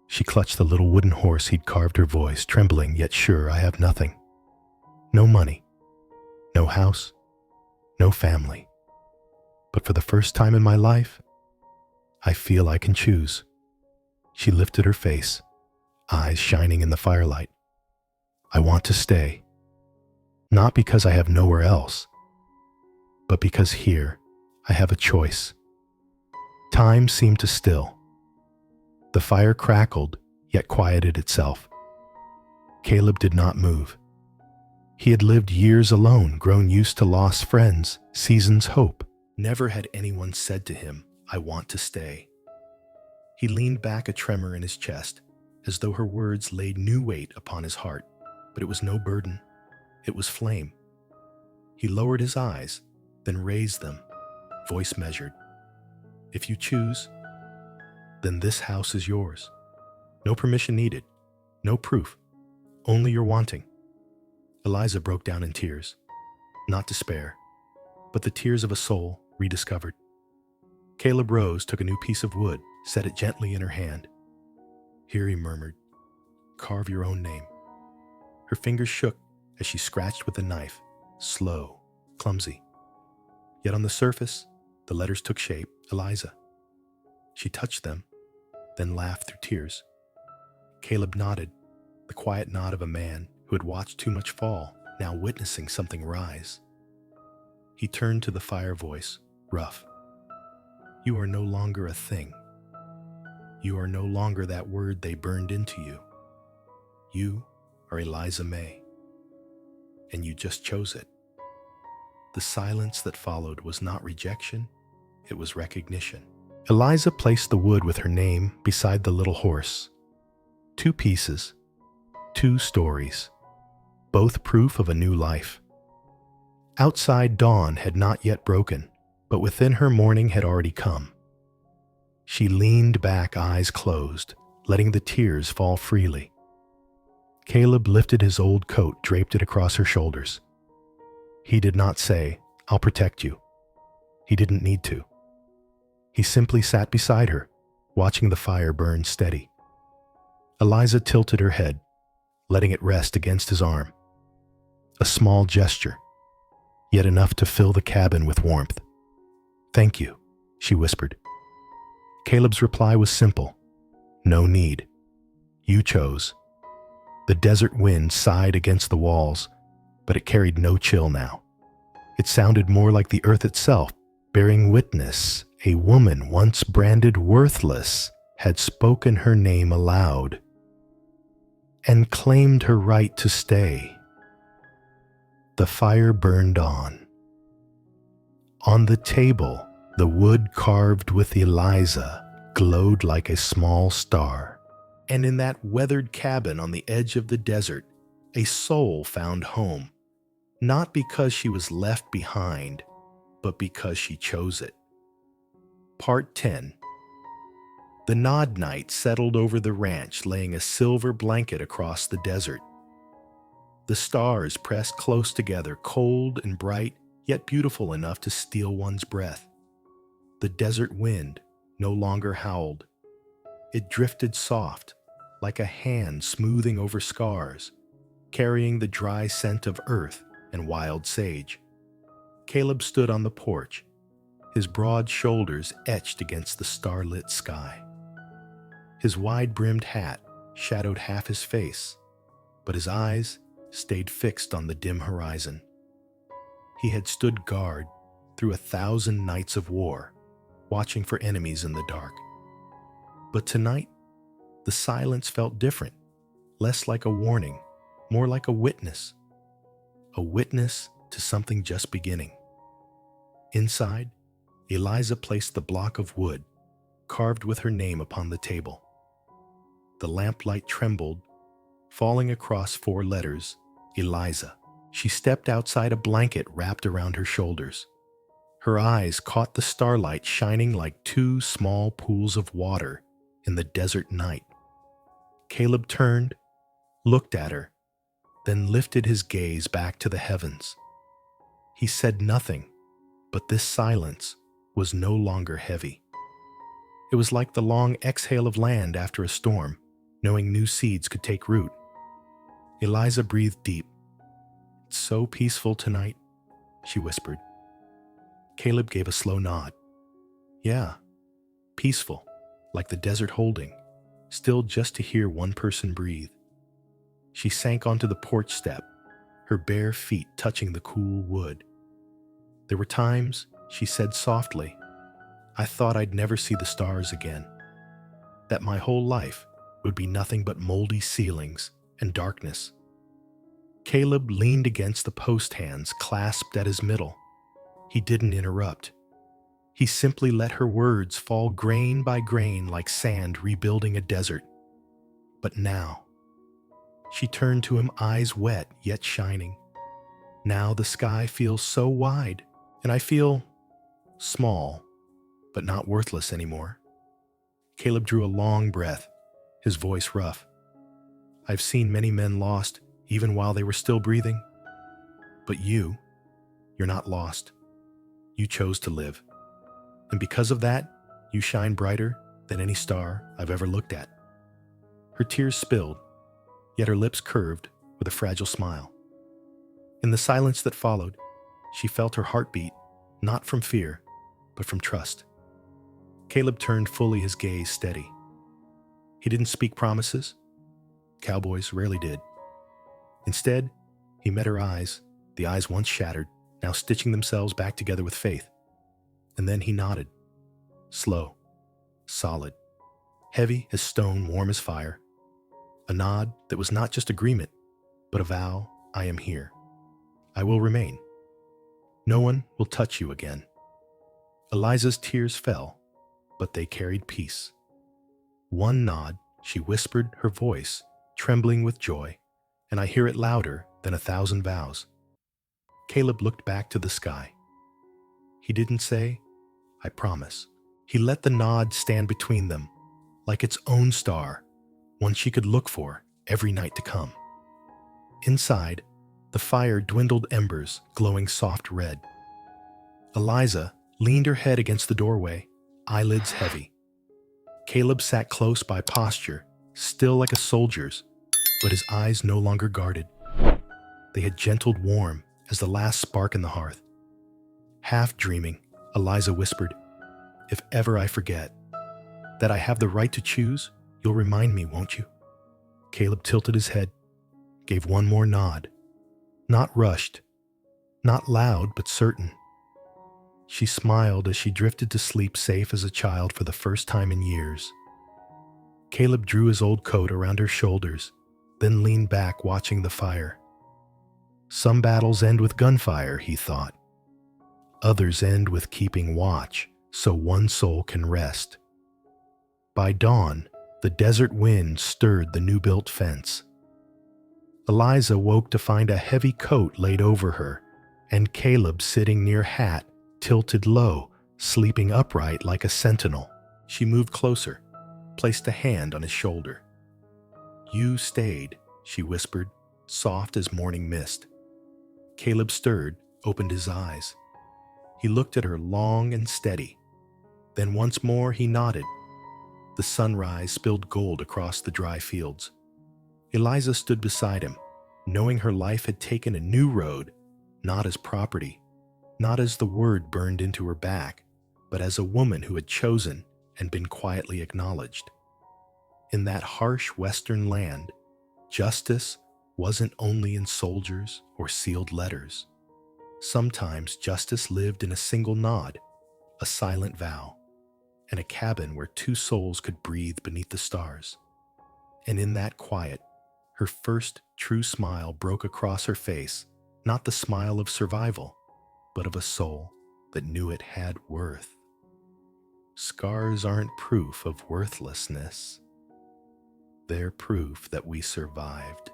She clutched the little wooden horse he'd carved, her voice trembling yet sure. "I have nothing. No money, no house, no family. But for the first time in my life, I feel I can choose." She lifted her face, eyes shining in the firelight. "I want to stay. Not because I have nowhere else, but because here I have a choice." Time seemed to still. The fire crackled, yet quieted itself. Caleb did not move. He had lived years alone, grown used to lost friends, seasons' hope. Never had anyone said to him, "I want to stay." He leaned back, a tremor in his chest, as though her words laid new weight upon his heart. But it was no burden. It was flame. He lowered his eyes, then raised them, voice measured. "If you choose, then this house is yours. No permission needed, no proof, only your wanting." Eliza broke down in tears. Not despair, but the tears of a soul rediscovered. Caleb rose, took a new piece of wood, set it gently in her hand. "Here," he murmured, "carve your own name." Her fingers shook as she scratched with the knife, slow, clumsy. Yet on the surface, the letters took shape. Eliza. She touched them, then laughed through tears. Caleb nodded, the quiet nod of a man who had watched too much fall, now witnessing something rise. He turned to the fire voice, rough. "You are no longer a thing. You are no longer that word they burned into you. You are Eliza May. And you just chose it." The silence that followed was not rejection, it was recognition. Eliza placed the wood with her name beside the little horse. 2 pieces, 2 stories, both proof of a new life. Outside, dawn had not yet broken, but within her morning had already come. She leaned back, eyes closed, letting the tears fall freely. Caleb lifted his old coat, draped it across her shoulders. He did not say, "I'll protect you." He didn't need to. He simply sat beside her, watching the fire burn steady. Eliza tilted her head, letting it rest against his arm. A small gesture, yet enough to fill the cabin with warmth. "Thank you," she whispered. Caleb's reply was simple. "No need. You chose." The desert wind sighed against the walls, but it carried no chill now. It sounded more like the earth itself, bearing witness. A woman once branded worthless had spoken her name aloud and claimed her right to stay. The fire burned on. On the table, the wood carved with Eliza glowed like a small star. And in that weathered cabin on the edge of the desert, a soul found home, not because she was left behind, but because she chose it. Part 10. The nod night settled over the ranch, laying a silver blanket across the desert. The stars pressed close together, cold and bright, yet beautiful enough to steal one's breath. The desert wind no longer howled. It drifted soft, like a hand smoothing over scars, carrying the dry scent of earth and wild sage. Caleb stood on the porch, his broad shoulders etched against the starlit sky. His wide-brimmed hat shadowed half his face, but his eyes stayed fixed on the dim horizon. He had stood guard through 1,000 nights of war, watching for enemies in the dark. But tonight, the silence felt different, less like a warning, more like a witness to something just beginning. Inside, Eliza placed the block of wood, carved with her name, upon the table. The lamplight trembled, falling across 4 letters, Eliza. She stepped outside, a blanket wrapped around her shoulders. Her eyes caught the starlight shining like two small pools of water in the desert night. Caleb turned, looked at her, then lifted his gaze back to the heavens. He said nothing, but this silence was no longer heavy. It was like the long exhale of land after a storm, knowing new seeds could take root. Eliza breathed deep. "It's so peaceful tonight," she whispered. Caleb gave a slow nod. "Yeah, peaceful, like the desert holding, still just to hear one person breathe." She sank onto the porch step, her bare feet touching the cool wood. There were times, she said softly, I thought I'd never see the stars again, that my whole life would be nothing but moldy ceilings and darkness. Caleb leaned against the post hands clasped at his middle. He didn't interrupt. He simply let her words fall grain by grain like sand rebuilding a desert. But now, she turned to him, eyes wet yet shining. Now the sky feels so wide, and I feel small, but not worthless anymore. Caleb drew a long breath, his voice rough. I've seen many men lost, even while they were still breathing. But you're not lost. You chose to live. And because of that, you shine brighter than any star I've ever looked at. Her tears spilled, yet her lips curved with a fragile smile. In the silence that followed, she felt her heart beat, not from fear, but from trust. Caleb turned fully, his gaze steady. He didn't speak promises. Cowboys rarely did. Instead, he met her eyes, the eyes once shattered, now stitching themselves back together with faith. And then he nodded. Slow, solid, heavy as stone, warm as fire. A nod that was not just agreement, but a vow, I am here. I will remain. No one will touch you again. Eliza's tears fell, but they carried peace. One nod, she whispered, her voice trembling with joy, and I hear it louder than 1,000 vows. Caleb looked back to the sky. He didn't say, I promise. He let the nod stand between them, like its own star, one she could look for every night to come. Inside, the fire dwindled embers glowing soft red. Eliza leaned her head against the doorway, eyelids heavy. Caleb sat close by posture, still like a soldier's, but his eyes no longer guarded. They had gentled warm as the last spark in the hearth. Half dreaming, Eliza whispered, If ever I forget that I have the right to choose, you'll remind me, won't you? Caleb tilted his head, gave one more nod. Not rushed, not loud, but certain. She smiled as she drifted to sleep, safe as a child for the first time in years. Caleb drew his old coat around her shoulders, then leaned back watching the fire. Some battles end with gunfire, he thought. Others end with keeping watch so one soul can rest. By dawn, the desert wind stirred the new-built fence. Eliza woke to find a heavy coat laid over her, and Caleb sitting near Hat, tilted low, sleeping upright like a sentinel. She moved closer, placed a hand on his shoulder. You stayed, she whispered, soft as morning mist. Caleb stirred, opened his eyes. He looked at her long and steady. Then once more he nodded. The sunrise spilled gold across the dry fields. Eliza stood beside him, knowing her life had taken a new road, not as property, not as the word burned into her back, but as a woman who had chosen and been quietly acknowledged. In that harsh western land, justice wasn't only in soldiers or sealed letters. Sometimes justice lived in a single nod, a silent vow, and a cabin where two souls could breathe beneath the stars. And in that quiet, her first true smile broke across her face, not the smile of survival, but of a soul that knew it had worth. Scars aren't proof of worthlessness. They're proof that we survived.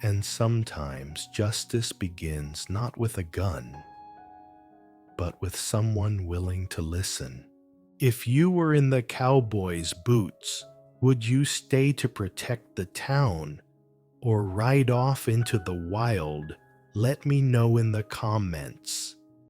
And sometimes justice begins not with a gun, but with someone willing to listen. If you were in the cowboy's boots, would you stay to protect the town or ride off into the wild? Let me know in the comments.